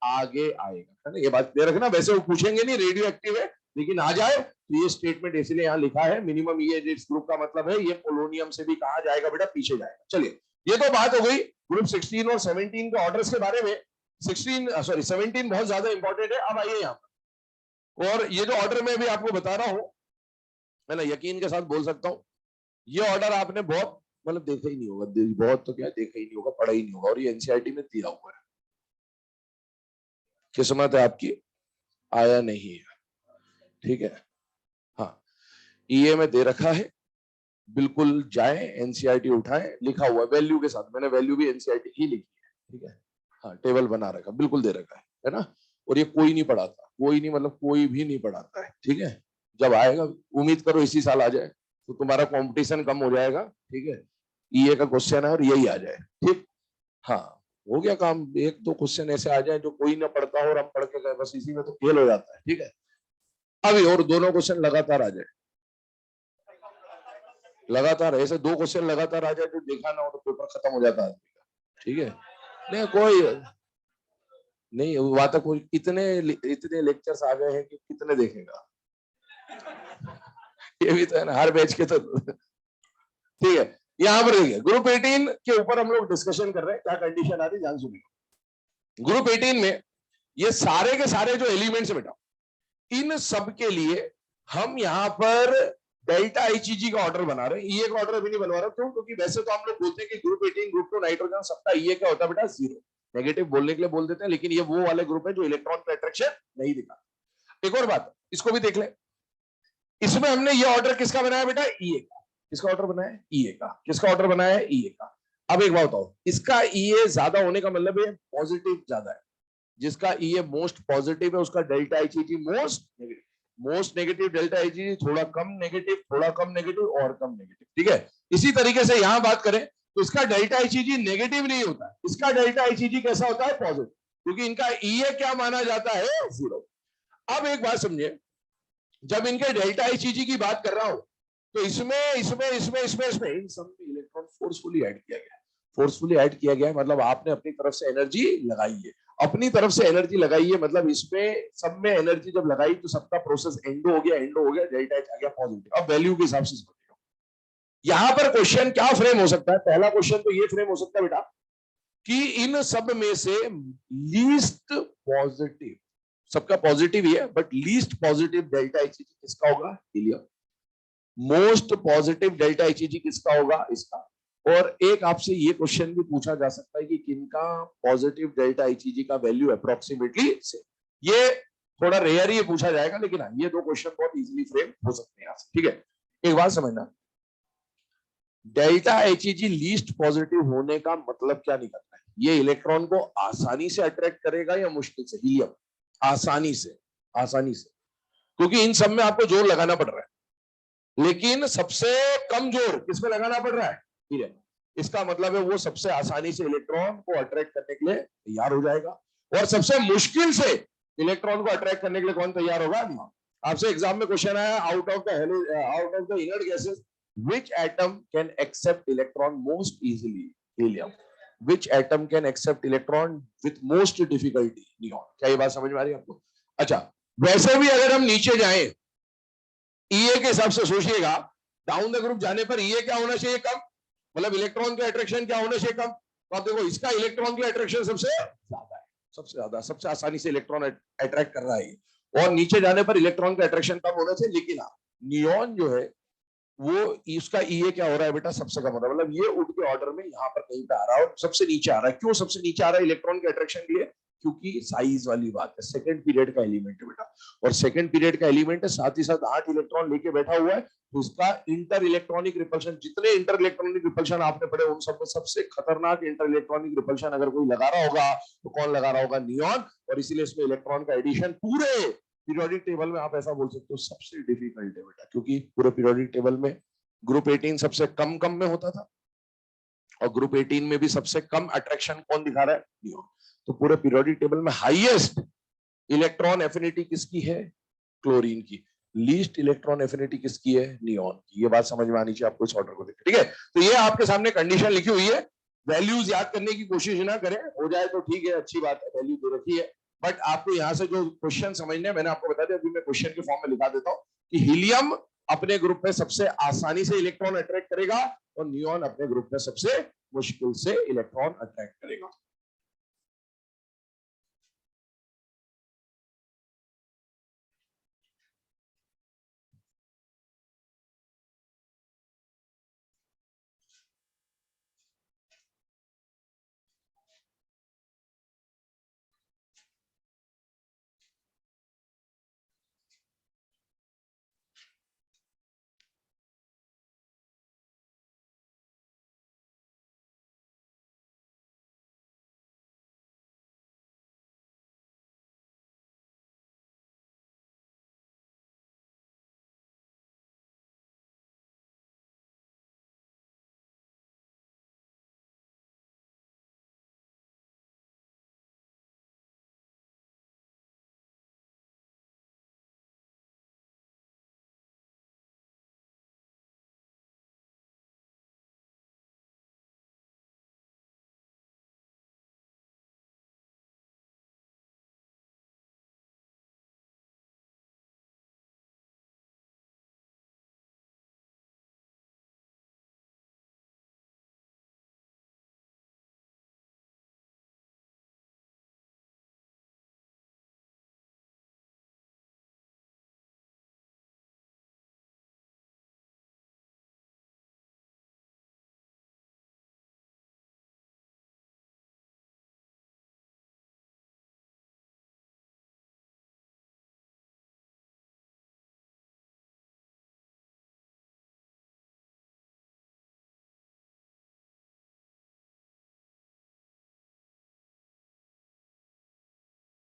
आगे आएगा, है ना, ये बात दे रखना। वैसे वो पूछेंगे नहीं, रेडियो एक्टिव है, लेकिन आ जाए तो ये स्टेटमेंट इसलिए यहां लिखा है minimum EA in its group का मतलब है ये पोलोनियम से भी कहा जाएगा बेटा? पीछे जाएगा। चलिए, ये तो बात हो गई ग्रुप 16 और 17 के ऑर्डर्स के बारे में। 17 बहुत ज्यादा इंपॉर्टेंट है। अब आइए यहां पर, और ये जो ऑर्डर में भी आपको बता रहा हूं, मैं ना यकीन के साथ बोल सकता हूं, ये ऑर्डर आपने बहुत मतलब देखा ही नहीं होगा, बहुत तो क्या देखा ही नहीं होगा, पढ़ा ही नहीं होगा, और ये एनसीईआरटी में दिया हुआ है। किस्मत है आपकी, आया नहीं है। ठीक है। हाँ, ईए में दे रखा है, बिल्कुल जाए एनसीईआरटी उठाए, लिखा हुआ वैल्यू के साथ, मैंने वैल्यू भी एनसीईआरटी की लिखी है। ठीक है। हाँ, टेबल बना रखा, बिल्कुल दे रखा है ना। और ये कोई नहीं पढ़ाता, कोई नहीं मतलब कोई भी नहीं पढ़ाता है। ठीक है। जब आएगा, उम्मीद करो इसी साल आ जाए, तो तुम्हारा कंपटीशन कम हो जाएगा। ठीक है। ईए का क्वेश्चन है और यही आ जाए। ठीक। हाँ, हो गया काम। एक दो क्वेश्चन ऐसे आ जाए जो कोई ना पढ़ता हो और हम पढ़ के गए, बस इसी में तो फेल हो जाता है। ठीक है। अभी और दोनों क्वेश्चन लगातार आ जाए, लगातार ऐसे दो क्वेश्चन लगातार आ जाए तो देखा ना हो तो पेपर खत्म हो जाता है आदमी का। ठीक है। नहीं कोई नहीं, वहां तक कोई इतने इतने लेक्चर्स आ गए हैं कि कितने देखेगा। ये भी तो है ना, हर बैच के तो। ठीक है। यहाँ पर देखिए, ग्रुप 18 के ऊपर हम लोग डिस्कशन कर रहे हैं, क्या कंडीशन आ रही ध्यान सुनिए। ग्रुप 18 में ये सारे के सारे जो एलिमेंट्स है बेटा, इन सब के लिए हम यहाँ पर डेल्टा एचईजी का ऑर्डर बना रहे हैं। ईए का ऑर्डर अभी नहीं बनवा रहा, क्यों? क्योंकि वैसे तो हम लोग बोलते हैं कि ग्रुप 18 ग्रुप 2 नाइट्रोजन सबका ईए क्या होता है बेटा, जीरो। नेगेटिव बोलने के लिए बोल देते हैं, लेकिन ये वो वाले ग्रुप है जो इलेक्ट्रॉन का अट्रैक्शन नहीं दिखा। एक और बात, इसको भी देख ले। इसमें हमने ये ऑर्डर किसका बनाया बेटा, ईए का। किसका ऑर्डर बनाया, ईए का। किसका ऑर्डर बनाया है, ईए का। अब एक बात बताओ, इसका ईए ज्यादा होने का मतलब है पॉजिटिव ज्यादा है। जिसका ईए मोस्ट पॉजिटिव है उसका delta HEG most negative. Most negative delta HEG थोड़ा कम नेगेटिव, थोड़ा कम नेगेटिव और कम नेगेटिव। ठीक है। इसी तरीके से यहां बात करें तो इसका डेल्टा एचईजी नेगेटिव नहीं होता, इसका डेल्टा एचईजी कैसा होता है, पॉजिटिव, क्योंकि इनका ईए क्या माना जाता है, जीरो। अब एक बात समझिए, जब इनके डेल्टा एचईजी की बात कर रहा हूं तो इसमें इन सब में इलेक्ट्रॉन फोर्सफुली ऐड किया गया है। फोर्सफुली ऐड किया गया है मतलब आपने अपनी तरफ से एनर्जी लगाई है। अपनी तरफ से एनर्जी लगाई है मतलब इसमें सब में एनर्जी जब लगाई तो सबका प्रोसेस एंडो हो गया, एंडो हो गया, डेल्टा एच आ गया पॉजिटिव। अब वैल्यू के हिसाब से समझिएगा, यहां पर क्वेश्चन क्या फ्रेम हो सकता है। पहला क्वेश्चन तो ये फ्रेम हो सकता है बेटा कि इन सब में से लीस्ट पॉजिटिव, सबका पॉजिटिव ही है but least positive delta H किसका होगा, helium. Most positive delta HEG किसका होगा, इसका। और एक आपसे ये क्वेश्चन भी पूछा जा सकता है कि किनका पॉजिटिव डेल्टा एचईजी का वैल्यू अप्रोक्सीमेटली से। ये थोड़ा रेयर ही पूछा जाएगा, लेकिन हाँ, ये दो क्वेश्चन बहुत इजीली फ्रेम हो सकते हैं यहाँ से। ठीक है। एक बात समझना, डेल्टा एचईजी लीस्ट पॉजिटिव होने का मतलब क्या निकलता है, ये इलेक्ट्रॉन को आसानी से अट्रैक्ट करेगा या मुश्किल से, हीलियम। आसानी से, आसानी से, क्योंकि इन सब में आपको जोर लगाना पड़ रहा है, लेकिन सबसे कम जोर किसमें लगाना पड़ रहा है, हीलियम। इसका मतलब है वो सबसे आसानी से इलेक्ट्रॉन को अट्रैक्ट करने के लिए तैयार हो जाएगा, और सबसे मुश्किल से इलेक्ट्रॉन को अट्रैक्ट करने के लिए कौन तैयार होगा, आपसे एग्जाम में क्वेश्चन आया, out of the inert gases which atom can accept electron most easily, helium. Which atom can accept electron with most difficulty, neon. क्या ये बात समझ में आ रही है आपको? अच्छा, वैसे भी अगर हम नीचे जाएं ईए के हिसाब से सोचिएगा, डाउन द ग्रुप जाने पर ईए क्या होना चाहिए, कम। मतलब इलेक्ट्रॉन का अट्रैक्शन क्या होना चाहिए, कम। तो आप देखो इसका इलेक्ट्रॉन की अट्रैक्शन सबसे ज्यादा है, सबसे ज्यादा, सबसे आसानी से इलेक्ट्रॉन अट्रैक्ट कर रहा है। और नीचे जाने पर इलेक्ट्रॉन का अट्रैक्शन कम होना चाहिए, लेकिन हाँ, नियॉन जो है वो, इसका ईए क्या हो रहा है बेटा, सबसे कम हो रहा है। मतलब ये उठ के ऑर्डर में यहाँ पर कहीं पे आ रहा है और सबसे नीचे आ रहा है। क्यों सबसे नीचे आ रहा है इलेक्ट्रॉन के अट्रैक्शन के लिए, क्योंकि साइज वाली बात है, सेकंड पीरियड का एलिमेंट है बेटा, और सेकंड पीरियड का एलिमेंट है, साथ ही साथ 8 इलेक्ट्रॉन लेके बैठा हुआ है। तो उसका इंटर इलेक्ट्रॉनिक रिपल्शन, जितने इंटर इलेक्ट्रॉनिक रिपल्शन आपने पढ़े उन सब में सबसे खतरनाक इंटर इलेक्ट्रॉनिक रिपल्शन अगर कोई लगा रहा होगा तो कौन लगा रहा होगा, नियॉन। और इसीलिए इसमें इलेक्ट्रॉन का एडिशन पूरे पीरियोडिक टेबल में आप ऐसा बोल सकते हो सबसे डिफिकल्ट है बेटा, क्योंकि पूरे पीरियोडिक टेबल में ग्रुप 18 सबसे कम कम में होता था, और ग्रुप 18 में भी सबसे कम अट्रैक्शन कौन दिखा रहा है, नियॉन। तो पूरे पीरियोडिक टेबल में हाईएस्ट इलेक्ट्रॉन एफिनिटी किसकी है, क्लोरीन की। लीस्ट इलेक्ट्रॉन एफिनिटी किसकी है, नियॉन की। ये बात समझ में आनी चाहिए आपको इस ऑर्डर को देख। ठीक है। तो ये आपके सामने कंडीशन लिखी हुई है, वैल्यूज याद करने की कोशिश ना करें, हो जाए तो ठीक है, अच्छी बात है, वैल्यू दे रखी है। बट आपको यहां से जो क्वेश्चन समझने हैं, मैंने आपको बता दिया, अभी मैं क्वेश्चन के फॉर्म में लिखा देता हूं कि हीलियम अपने ग्रुप में सबसे आसानी से इलेक्ट्रॉन अट्रैक्ट करेगा और नियॉन अपने ग्रुप में सबसे मुश्किल से इलेक्ट्रॉन अट्रैक्ट करेगा।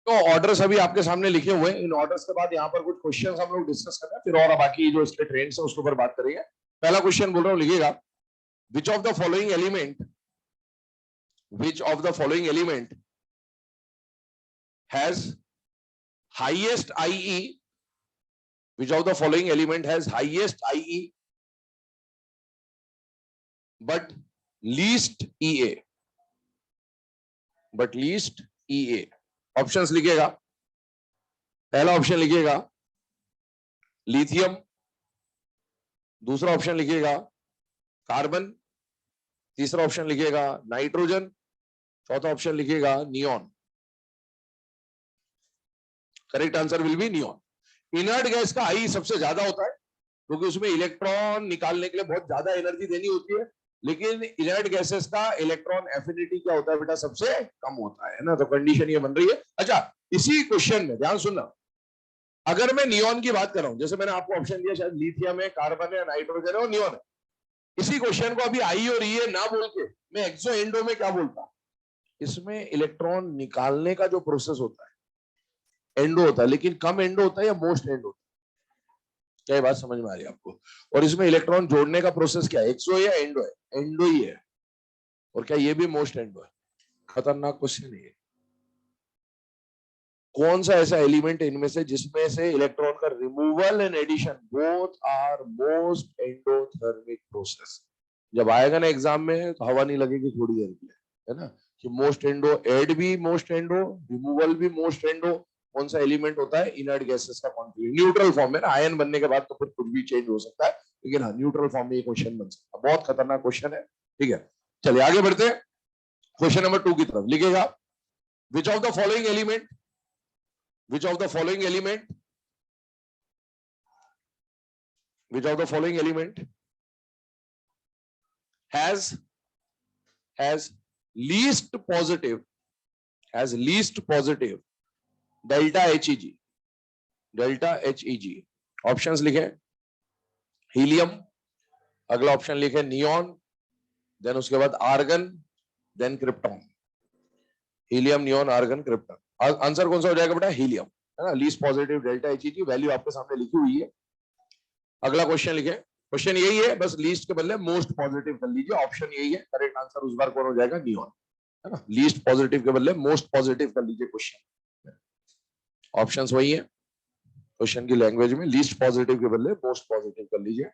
तो ऑर्डर्स अभी आपके सामने लिखे हुए हैं। इन ऑर्डर्स के बाद यहाँ पर कुछ क्वेश्चंस हम लोग डिस्कस कर रहे हैं, फिर और बाकी जो इसके ट्रेंड्स है उसके ऊपर बात करेंगे। पहला क्वेश्चन बोल रहा हूँ, लिखिएगा, विच of the following element has highest IE, which of the following element has highest IE but least EA? Options लिखिएगा। पहला ऑप्शन लिखिएगा लिथियम, दूसरा ऑप्शन लिखिएगा कार्बन, तीसरा ऑप्शन लिखिएगा नाइट्रोजन, चौथा ऑप्शन लिखिएगा neon. Correct answer will be neon. Inert gas का आई सबसे ज्यादा होता है क्योंकि उसमें इलेक्ट्रॉन निकालने के लिए बहुत ज्यादा एनर्जी देनी होती है, लेकिन इनर्ट गैसेस का इलेक्ट्रॉन एफिनिटी क्या होता है बेटा, सबसे कम होता है ना। तो कंडीशन ये बन रही है। अच्छा, इसी क्वेश्चन में ध्यान सुनना, अगर मैं नियॉन की बात कर रहा हूं, जैसे मैंने आपको ऑप्शन दिया, शायद लिथियम है, कार्बन है, नाइट्रोजन है और नियॉन है, इसी क्वेश्चन को अभी आई और ई ना बोल के मैं एक्सो एंडो में क्या बोलता, इसमें इलेक्ट्रॉन निकालने का जो प्रोसेस होता है एंडो होता है, लेकिन कम एंडो होता है या मोस्ट एंडो होता है? क्या बात समझ में आ रही है आपको? और इसमें इलेक्ट्रॉन जोड़ने का प्रोसेस क्या है, एक्सो या एंडो है? एंडो ही है। और क्या ये भी मोस्ट एंडो है? खतरनाक क्वेश्चन है। कौन सा ऐसा एलिमेंट है इनमें से जिसमें से इलेक्ट्रॉन का removal and addition both are most endothermic process? जब आएगा ना एग्जाम में तो हवा नहीं लगेगी थोड़ी देर के लिए, है ना, कि मोस्ट एंडो, एड भी मोस्ट एंडो, रिमूवल भी मोस्ट एंडो। कौन सा एलिमेंट होता है? इनर्ट गैसेस का कॉन्फिगरेशन न्यूट्रल फॉर्म में ना, आयन बनने के बाद तो फिर कुछ भी चेंज हो सकता है, लेकिन हाँ न्यूट्रल फॉर्म में ये क्वेश्चन बन सकता है। बहुत खतरनाक क्वेश्चन है। ठीक है, चलिए आगे बढ़ते हैं क्वेश्चन नंबर 2 की तरफ। लिखेगा, विच of the following element which of the following element has least positive delta Heg? Options लिखे, हीलियम, अगला ऑप्शन लिखे नियॉन, देन उसके बाद argon, then krypton. Helium, neon, argon, krypton. Answer कौन सा हो जाएगा बेटा? हीलियम, है ना। Least positive delta Heg, value आपके सामने लिखी हुई है। अगला क्वेश्चन लिखे, क्वेश्चन यही है, बस लीस्ट के बदले मोस्ट पॉजिटिव कर लीजिए, ऑप्शन यही है। करेक्ट आंसर उस बार कौन हो जाएगा? नियॉन, है ना। लीस्ट पॉजिटिव के बदले मोस्ट पॉजिटिव कर लीजिए क्वेश्चन, ऑप्शंस वही है। क्वेश्चन की लैंग्वेज में लीस्ट पॉजिटिव के बदले मोस्ट पॉजिटिव कर लीजिए।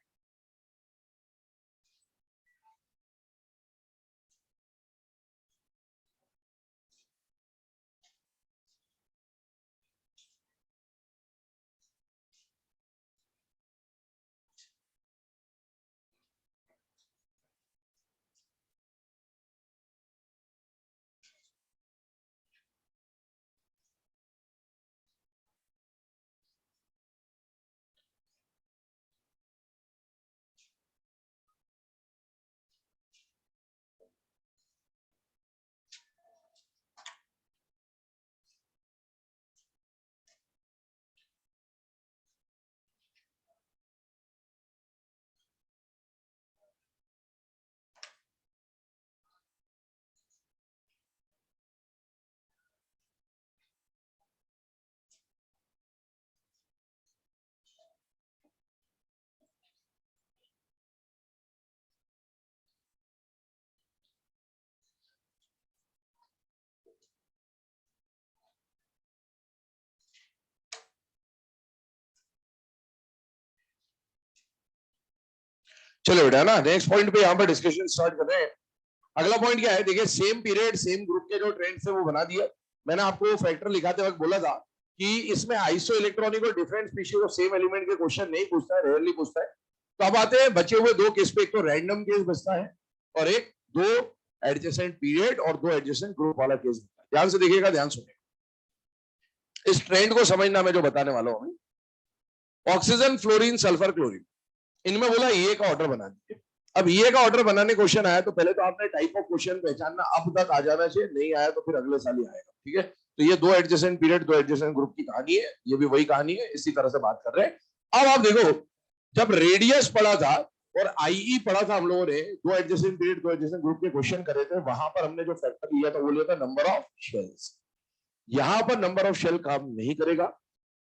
चलो बेटा ना, नेक्स्ट पॉइंट पे यहाँ पर डिस्कशन स्टार्ट कर रहे हैं। अगला पॉइंट क्या है, देखिए, सेम पीरियड सेम ग्रुप के जो ट्रेंड्स है वो बना दिया। मैंने आपको फैक्टर लिखाते वक्त बोला था कि इसमें आइसो इलेक्ट्रॉनिक और different species of same element के क्वेश्चन नहीं पूछता है, रेयरली पूछता है। तो अब आते हैं बचे हुए दो केस पे, एक तो रैंडम केस बचता है और एक दो एडजेसेंट पीरियड और दो एडजेसेंट ग्रुप वाला केस बचता है। ध्यान से देखिएगा, ध्यान सुनिएगा, इस ट्रेंड को समझना मैं जो बताने वाला हूं। ऑक्सीजन, फ्लोरीन, सल्फर, क्लोरीन, इनमें बोला ये का ऑर्डर बना दीजिए। अब ये का ऑर्डर बनाने क्वेश्चन आया तो पहले तो आपने टाइप ऑफ क्वेश्चन पहचानना, अब तक आ जाना चाहिए, नहीं आया तो फिर अगले साल ही आएगा। ठीक है, तो ये दो एडजेसेंट पीरियड, दो एडजेसेंट ग्रुप की कहानी है, ये भी वही कहानी है, इसी तरह से बात कर रहे हैं। अब आप देखो, जब रेडियस पढ़ा था और आईई पढ़ा था हम लोगों ने, दो एडजेसेंट पीरियड दो एडजेसेंट ग्रुप के क्वेश्चन करे थे, वहां पर हमने जो फैक्टर लिया था वो लिया था नंबर ऑफ शेल्स। यहां पर नंबर ऑफ शेल काम नहीं करेगा,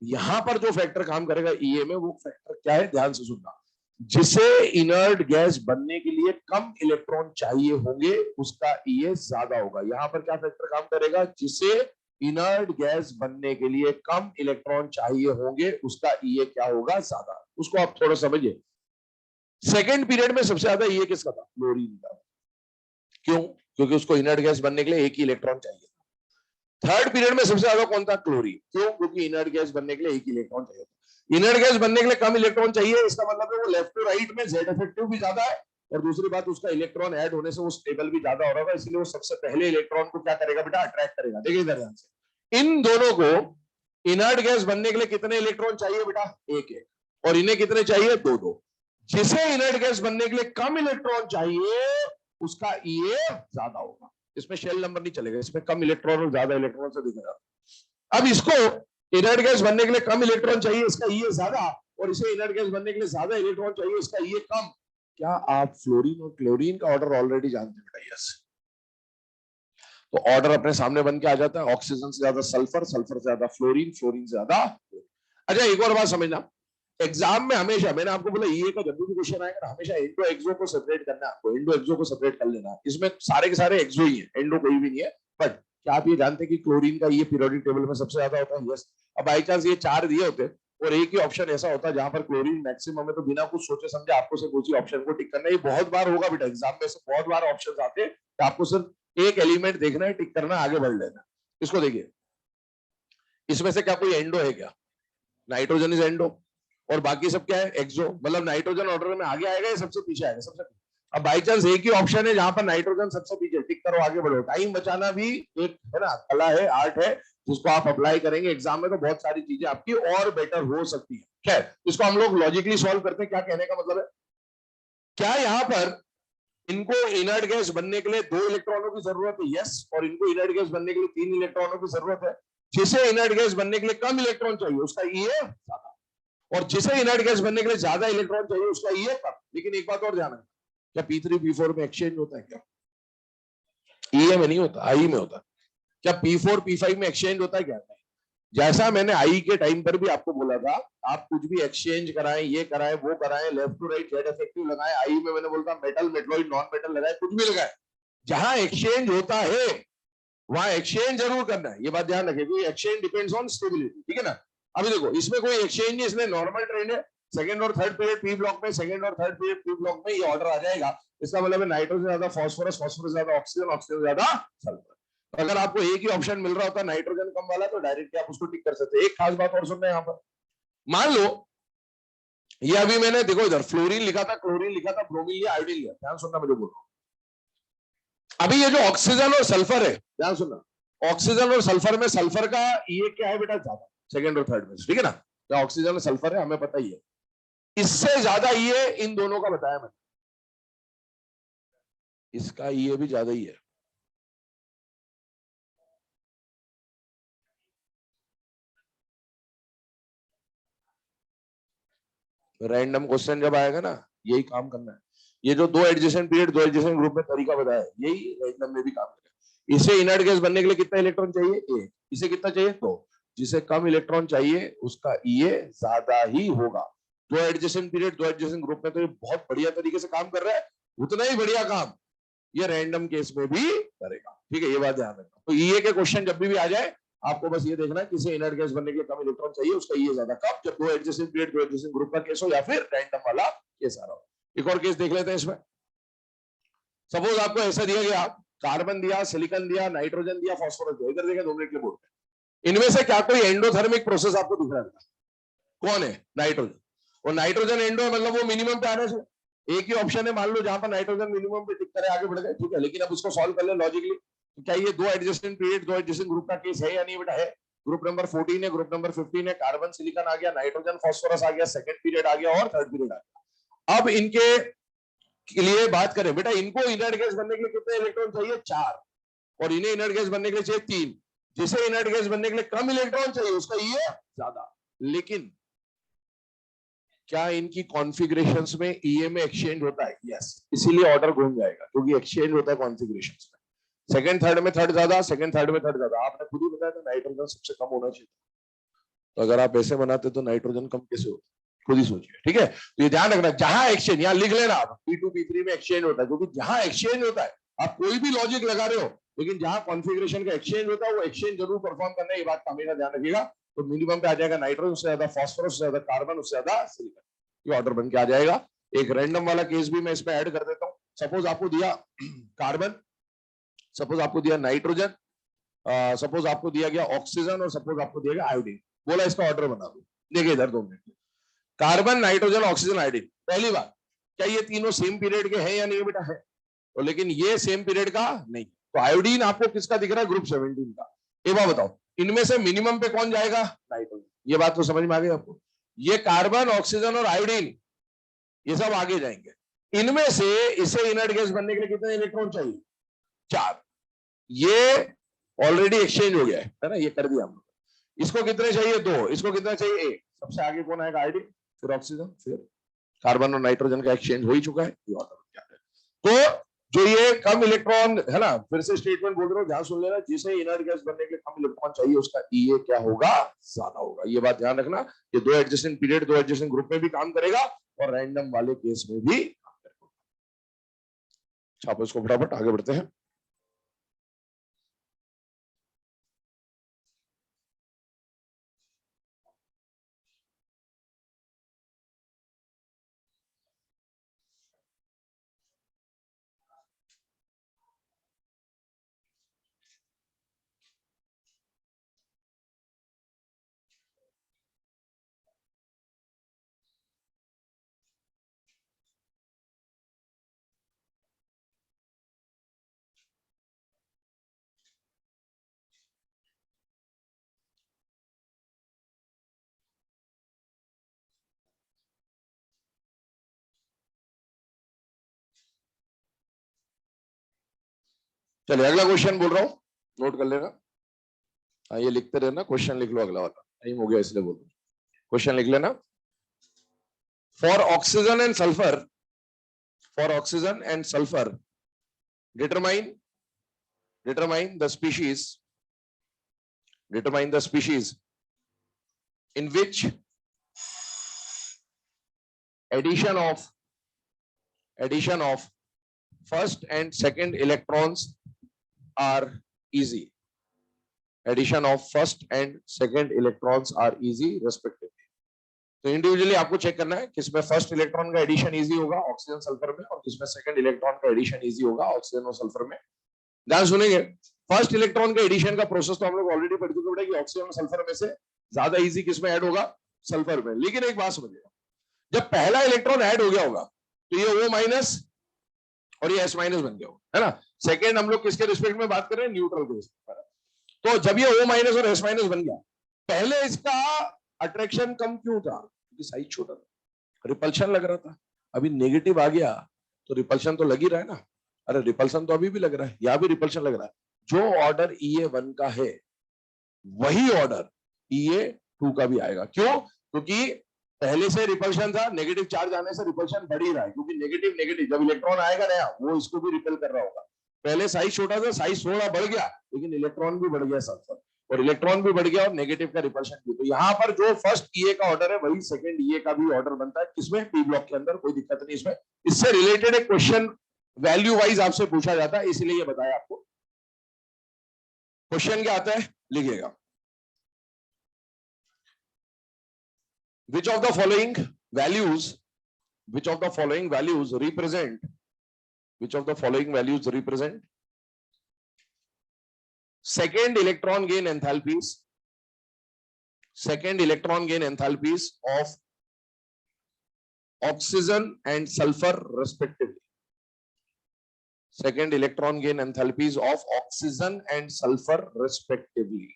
यहां पर जो फैक्टर काम करेगा ईए में, वो फैक्टर क्या है, ध्यान से सुनना। जिसे इनर्ट गैस बनने के लिए कम इलेक्ट्रॉन चाहिए होंगे उसका ईए ज्यादा होगा। यहां पर क्या फैक्टर काम करेगा, जिसे इनर्ट गैस बनने के लिए कम इलेक्ट्रॉन चाहिए होंगे उसका ईए क्या होगा, ज्यादा। उसको आप थोड़ा समझिए। सेकेंड पीरियड में सबसे ज्यादा ईए किसका था, क्लोरीन का। क्यों, क्योंकि उसको इनर्ट गैस बनने के लिए एक ही इलेक्ट्रॉन चाहिए। थर्ड पीरियड में सबसे ज्यादा कौन था, क्लोरीन। क्यों, क्योंकि इनर्ट गैस बनने के लिए एक ही इलेक्ट्रॉन चाहिए था। इनर्ट गैस बनने के लिए कम इलेक्ट्रॉन चाहिए, इसका मतलब है वो लेफ्ट टू राइट में जेड इफेक्टिव भी ज्यादा है, और दूसरी बात उसका इलेक्ट्रॉन ऐड होने से वो स्टेबल भी ज्यादा हो रहा है, इसलिए वो सबसे पहले इलेक्ट्रॉन को क्या करेगा बेटा, अट्रैक्ट करेगा। देखिए इधर ध्यान से, इन दोनों को इनर्ट गैस बनने के लिए कितने इलेक्ट्रॉन चाहिए बेटा, एक एक, और इन्हें कितने चाहिए, दो दो। जिसे इनर्ट गैस बनने के लिए कम इलेक्ट्रॉन चाहिए उसका ईए ज्यादा होगा। इसमें शेल नंबर नहीं चलेगा, इसमें कम इलेक्ट्रॉन और ज्यादा इलेक्ट्रॉन से दिखेगा। अब इसको इनर्ट गैस बनने के लिए कम इलेक्ट्रॉन चाहिए, इसका ईए ज्यादा, और इसे इनर्ट गैस बनने के लिए ज्यादा इलेक्ट्रॉन चाहिए, इसका ईए कम। क्या आप फ्लोरीन और क्लोरीन का ऑर्डर ऑलरेडी जानते हैं बेटा, यस। तो ऑर्डर अपने सामने बन के आ जाता है, ऑक्सीजन से ज्यादा सल्फर, सल्फर से ज्यादा फ्लोरीन, फ्लोरीन से ज्यादा। अच्छा एक और बात समझना, एग्जाम में हमेशा मैंने आपको बोला ईए का जब भी क्वेश्चन आएगा हमेशा एंडो एक्सो को सेपरेट करना है आपको, एंडो एक्सो को सेपरेट कर लेना है। इसमें सारे के सारे एक्सो ही है, एंडो कोई भी नहीं है। बट क्या आप ये जानते हैं कि क्लोरीन का ये पीरियोडिक टेबल में सबसे ज्यादा होता है, यस। अब बाई चांस ये चार दिए होते और एक ही ऑप्शन ऐसा होता है जहां पर क्लोरीन मैक्सिमम है, तो बिना कुछ सोचे समझे आपको सिर्फ उसी ऑप्शन को टिक करना है। ये बहुत बार होगा बेटा एग्जाम में, से बहुत बार ऑप्शन आते हैं, तो आपको सिर्फ एक एलिमेंट देखना है, टिक करना, आगे बढ़ लेना। इसको देखिए, इसमें से क्या कोई एंडो है क्या, नाइट्रोजन इज एंडो, और बाकी सब क्या है, एक्सो। मतलब नाइट्रोजन ऑर्डर में आगे आएगा या सबसे पीछे आएगा, सबसे पीछे। अब बाई चांस एक ही ऑप्शन है जहां पर नाइट्रोजन सबसे पीछे, टिक करो, आगे बढ़ो। टाइम बचाना भी एक है ना, कला है, आर्ट है, जिसको आप अप्लाई करेंगे एग्जाम में तो बहुत सारी चीजें आपकी और बेटर हो सकती है। खैर इसको हम लोग लॉजिकली सॉल्व करते हैं। क्या कहने का मतलब है, क्या यहाँ पर इनको इनर्ट गैस बनने के लिए 2 इलेक्ट्रॉनों की जरूरत है, यस, और इनको इनर्ट गैस बनने के लिए 3 इलेक्ट्रॉनों की जरूरत है। जिसे इनर्ट गैस बनने के लिए कम इलेक्ट्रॉन चाहिए उसका ईए ज्यादा, और जिसे इनर्ट गैस बनने के लिए ज्यादा इलेक्ट्रॉन चाहिए उसका ईए कम। लेकिन एक बात और ध्यान रखना, क्या P3 P4 में एक्सचेंज होता है क्या, ईए में नहीं होता, आई में होता है। क्या P4 P5 में एक्सचेंज होता है क्या, नहीं। जैसा मैंने आई के टाइम पर भी आपको बोला था, आप कुछ भी एक्सचेंज कराएं, ये कराएं, वो कराएं, left to right Z effective लगाएं, आई में मैंने बोलता मेटल मेटलॉइड नॉन मेटल लगाए, कुछ भी लगाए, जहां एक्सचेंज होता है वहां एक्सचेंज जरूर करना है। ये बात ध्यान रखें, क्योंकि एक्सचेंज डिपेंड्स ऑन स्टेबिलिटी, ठीक है ना। अभी देखो इसमें कोई एक्सचेंज नहीं, इसमें नॉर्मल ट्रेंड है। सेकंड और थर्ड पीरियड पी ब्लॉक में, सेकंड और थर्ड पीरियड पी ब्लॉक में ये ऑर्डर आ जाएगा। इसका मतलब है नाइट्रोजन ज्यादा फास्फोरस, फास्फोरस ज्यादा ऑक्सीजन, ऑक्सीजन ज्यादा सल्फर। तो अगर आपको एक ही ऑप्शन मिल रहा होता नाइट्रोजन कम वाला, तो डायरेक्टली आप उसको टिक कर सकते हैं। एक खास बात और सुनना है यहाँ पर, मान लो ये अभी मैंने देखो इधर फ्लोरीन लिखा था, क्लोरीन लिखा था, ब्रोमीन लिया, आयोडीन लिया, ध्यान सुनना मैं जो बोल रहा हूं। अभी ये जो ऑक्सीजन और सल्फर है, ध्यान सुनना, ऑक्सीजन और सल्फर में सल्फर का ये क्या है बेटा, ज्यादा, सेकंड और थर्ड में, ठीक है ना। क्या ऑक्सीजन और सल्फर है हमें पता ही है, इससे ज्यादा ये इन दोनों का बताया मैंने, इसका ये भी ज्यादा ही है। रैंडम क्वेश्चन जब आएगा ना, यही काम करना है। ये जो 2 एडजेसेंट पीरियड 2 एडजेसेंट ग्रुप में तरीका बताया है, यही रैंडम में भी काम करेगा। इसे इनर्ट गैस बनने के लिए कितना इलेक्ट्रॉन चाहिए, एक। इसे कितना चाहिए, तो जिसे कम इलेक्ट्रॉन चाहिए उसका ईए ज्यादा ही होगा। 2 एडजेसेंट पीरियड 2 एडजेसेंट ग्रुप में तो ये बहुत बढ़िया तरीके से काम कर रहा है, उतना ही बढ़िया काम ये रैंडम केस में भी करेगा, ठीक है। ये बात ध्यान रखना। तो ईए के क्वेश्चन जब भी आ जाए, आपको बस ये देखना है किसी इनर्ट गैस बनने के लिए कम इलेक्ट्रॉन चाहिए उसका ये ज्यादा, कब, जब 2 एडजेसेंट पीरियड 2 एडजेसेंट ग्रुप का केस हो या फिर रैंडम वाला केस आ रहा हो। एक और केस देख लेते हैं इसमें। सपोज आपको ऐसा दिया गया, कार्बन दिया, सिलिकॉन दिया, नाइट्रोजन दिया, फास्फोरस दिया, इधर देखा 2 मिनट के बोर्ड पे। इनमें से क्या कोई एंडोथर्मिक प्रोसेस आपको दिख रहा है, कौन है, नाइट्रोजन। और नाइट्रोजन एंडो है, मतलब वो मिनिमम पे आने से, एक ही ऑप्शन है मान लो जहां पर नाइट्रोजन मिनिमम पे टिक करे, आगे बढ़ गए, ठीक है। लेकिन अब उसको सॉल्व कर ले लॉजिकली, तो क्या ये 2 एडजेसेंट पीरियड 2 एडजेसेंट ग्रुप का केस है या नहीं बेटा, है। ग्रुप नंबर 14 है, ग्रुप नंबर 15 है, कार्बन सिलिकॉन आ गया, नाइट्रोजन फास्फोरस आ गया, सेकंड पीरियड आ गया और थर्ड पीरियड आ गया। अब इनके लिए बात करें बेटा, इनको इनर्ट गैस बनने के लिए कितने इलेक्ट्रॉन चाहिए, 4, और इन्हें इनर्ट गैस बनने के लिए चाहिए 3। जिसे इनर्ट गैस बनने के लिए कम इलेक्ट्रॉन चाहिए उसका ये ज्यादा। लेकिन क्या इनकी कॉन्फ़िगरेशंस में ईए में एक्सचेंज होता है, यस, इसीलिए ऑर्डर घूम जाएगा, क्योंकि एक्सचेंज होता है कॉन्फ़िगरेशंस में। सेकंड थर्ड में थर्ड ज्यादा, सेकंड थर्ड में थर्ड ज्यादा। आपने खुद ही बताया था नाइट्रोजन सबसे कम होना चाहिए, तो अगर आप ऐसे बनाते तो नाइट्रोजन कम कैसे होता? खुद ही सोचिए, ठीक है। तो ये ध्यान रखना, जहां एक्सचेंज, यहां लिख लेना आप, P2 P3 में एक्सचेंज होता है, क्योंकि जहां एक्सचेंज होता है, आप कोई भी लॉजिक लगा रहे हो, लेकिन जहां कॉन्फ़िगरेशन का एक्सचेंज होता है, वो एक्सचेंज जरूर परफॉर्म करना है, ये बात का हमेशा ध्यान रखिएगा। तो मिनिमम पे आ जाएगा नाइट्रोजन, उससे ज्यादा फास्फोरस, उससे ज्यादा कार्बन, उससे ज्यादा सिलिकॉन, ये ऑर्डर बन के आ जाएगा। एक रैंडम वाला केस भी मैं इसमें ऐड कर देता हूँ। सपोज आपको दिया कार्बन, सपोज आपको दिया नाइट्रोजन, सपोज आपको दिया गया ऑक्सीजन, और सपोज आपको दिया गया आयोडीन। बोला इसका ऑर्डर बना दो। देखिए इधर 2 minute, carbon, nitrogen, oxygen, iodine. पहली बात, क्या ये तीनों सेम पीरियड के हैं या नहीं बेटा? है। तो लेकिन ये सेम पीरियड का नहीं। तो आयोडीन आपको किसका दिख रहा है? ग्रुप 17 का। एक बात बताओ, इनमें से मिनिमम पे कौन जाएगा? नाइट्रोजन। ये बात तो समझ में आ गई आपको? ये कार्बन, ऑक्सीजन और आयोडीन, ये सब आगे जाएंगे। इनमें से इसे इनर्ट गैस बनने के लिए कितने इलेक्ट्रॉन चाहिए? 4। ये ऑलरेडी एक्सचेंज हो गया है ना, ये कर दिया हम लोग। इसको कितने चाहिए? 2। इसको कितना चाहिए? 1। सबसे आगे कौन आएगा? आयोडीन, फिर ऑक्सीजन, फिर कार्बन और नाइट्रोजन का एक्सचेंज हो ही चुका है, ये ऑर्डर क्या है। तो जो ये कम इलेक्ट्रॉन है ना, फिर से स्टेटमेंट बोल रहा हूं, ध्यान सुन लेना, जिसे इनर्ट गैस बनने के लिए कम इलेक्ट्रॉन चाहिए, उसका ईए क्या होगा? ज्यादा होगा। ये बात ध्यान रखना। ये 2 एडजेसेंट पीरियड, 2 एडजेसेंट ग्रुप में भी काम करेगा, और रैंडम वाले केस में भी काम करेगा। छापो इसको फटाफट, आगे बढ़ते हैं। चलिए अगला क्वेश्चन बोल रहा हूं, नोट कर लेना। हाँ, ये लिखते रहना, क्वेश्चन लिख लो अगला वाला, टाइम हो गया इसलिए बोल रहा हूं। क्वेश्चन लिख लेना। For oxygen and sulphur, for oxygen and sulphur, determine, determine the species, determine the species in which addition of first and second electrons are easy. Addition of first and second electrons are easy respectively. तो individually आपको check करना है किसमें first electron का addition easy होगा oxygen sulphur में, और किसमें सेकंड इलेक्ट्रॉन का एडिशन इजी होगा ऑक्सीजन और सल्फर में। ध्यान सुनेंगे, फर्स्ट इलेक्ट्रॉन का एडिशन का प्रोसेस तो हम लोग ऑलरेडी पढ़ चुके हैं कि ऑक्सीजन और सल्फर में से ज्यादा इजी किसमें ऐड होगा? सल्फर में। लेकिन एक बात समझिएगा, जब पहला इलेक्ट्रॉन ऐड हो गया होगा तो ये O माइनस और ये S माइनस बन गया होगा, है ना। सेकेंड हम लोग किसके रिस्पेक्ट में बात कर रहे हैं? न्यूट्रल के रिस्पेक्ट में। तो जब ये O माइनस और S माइनस बन गया, पहले इसका अट्रैक्शन कम क्यों था? क्योंकि साइज छोटा था, रिपल्शन लग रहा था। अभी नेगेटिव आ गया तो रिपल्शन तो लग ही रहा है ना। अरे रिपल्शन तो अभी भी लग रहा है, यहां भी रिपल्शन लग रहा है। जो ऑर्डर EA1 का है वही ऑर्डर EA2 का भी आएगा। क्यों? क्योंकि पहले से रिपल्शन था, नेगेटिव चार्ज आने से रिपल्शन बढ़ ही रहा है, क्योंकि नेगेटिव नेगेटिव जब इलेक्ट्रॉन आएगा नया, वो इसको भी रिपेल कर रहा होगा। पहले साइज छोटा था, साइज थोड़ा बढ़ गया, लेकिन इलेक्ट्रॉन भी बढ़ गया साथ साथ, और इलेक्ट्रॉन भी बढ़ गया और नेगेटिव का रिपल्शन भी। तो यहाँ पर जो फर्स्ट EA का ऑर्डर है वही सेकंड EA का भी ऑर्डर बनता है। किसमें? पी ब्लॉक के अंदर, कोई दिक्कत नहीं इसमें। इससे रिलेटेड एक क्वेश्चन वैल्यू वाइज आपसे पूछा जाता है, इसलिए ये बताया आपको। क्वेश्चन क्या आता है, लिखिएगा। Which of the following values, which of the following values represent, which of the following values represent second electron gain enthalpies, second electron gain enthalpies of oxygen and sulfur respectively? Second electron gain enthalpies of oxygen and sulfur respectively.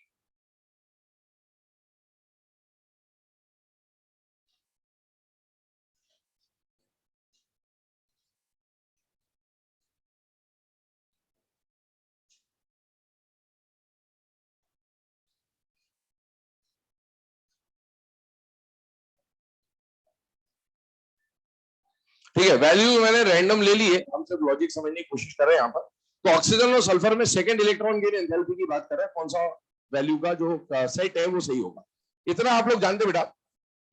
ठीक है, value मैंने random ले ली है, हम सिर्फ logic समझने की कोशिश कर रहे हैं यहाँ पर। तो ऑक्सीजन और सल्फर में सेकंड इलेक्ट्रॉन गेन एंथैल्पी की बात कर रहे हैं, कौन सा वैल्यू का जो सेट है वो सही होगा। इतना आप लोग जानते बेटा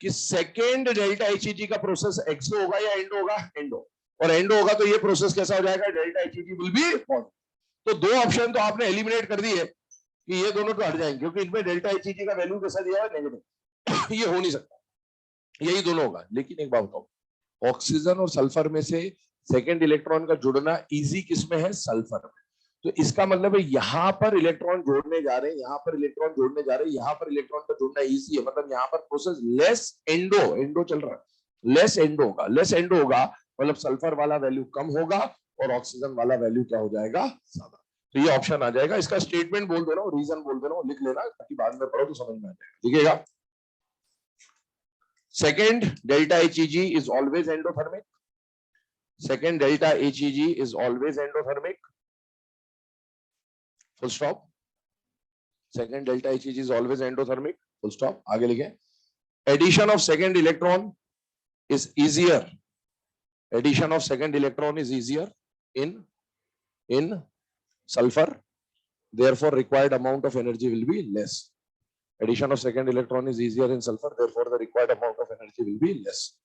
कि सेकेंड डेल्टा एचईजी का प्रोसेस एक्सो होगा या एंडो होगा, एंडो, और एंडो होगा तो ये प्रोसेस कैसा हो जाएगा, delta HEG will be positive. तो दो ऑप्शन तो आपने एलिमिनेट कर दिए कि ये दोनों तो हट जाएंगे क्योंकि इनमें डेल्टा एचईजी का वैल्यू कैसा दिया है, नेगेटिव। ये हो नहीं सकता, यही दोनों होगा। लेकिन एक बात बताओ, ऑक्सीजन और सल्फर में से सेकेंड इलेक्ट्रॉन का जुड़ना इजी किस में है, सल्फर में। तो इसका मतलब है यहां पर इलेक्ट्रॉन जोड़ने जा रहे हैं, यहां पर इलेक्ट्रॉन जोड़ने जा रहे हैं, यहां पर इलेक्ट्रॉन का जोड़ना इजी है, मतलब यहां पर प्रोसेस लेस एंडो, एंडो चल रहा है, लेस एंडो होगा, लेस एंडो होगा मतलब सल्फर वाला वैल्यू कम होगा और ऑक्सीजन वाला वैल्यू क्या हो जाएगा, ज्यादा। तो ये ऑप्शन आ जाएगा। इसका स्टेटमेंट बोल दे रहा हूँ, रीजन बोल दे रहा हूँ, लिख लेना ताकि बाद में पढ़ो तो समझ में आ जाएगा। लिखिएगा, second delta HEG is always endothermic. Second delta HEG is always endothermic. Full stop. Second delta HEG is always endothermic. Full stop. आगे लिखें. Addition of second electron is easier. Addition of second electron is easier in sulfur. Therefore, required amount of energy will be less. Addition of second electron is easier in sulfur. Therefore, the required amount of energy will be less.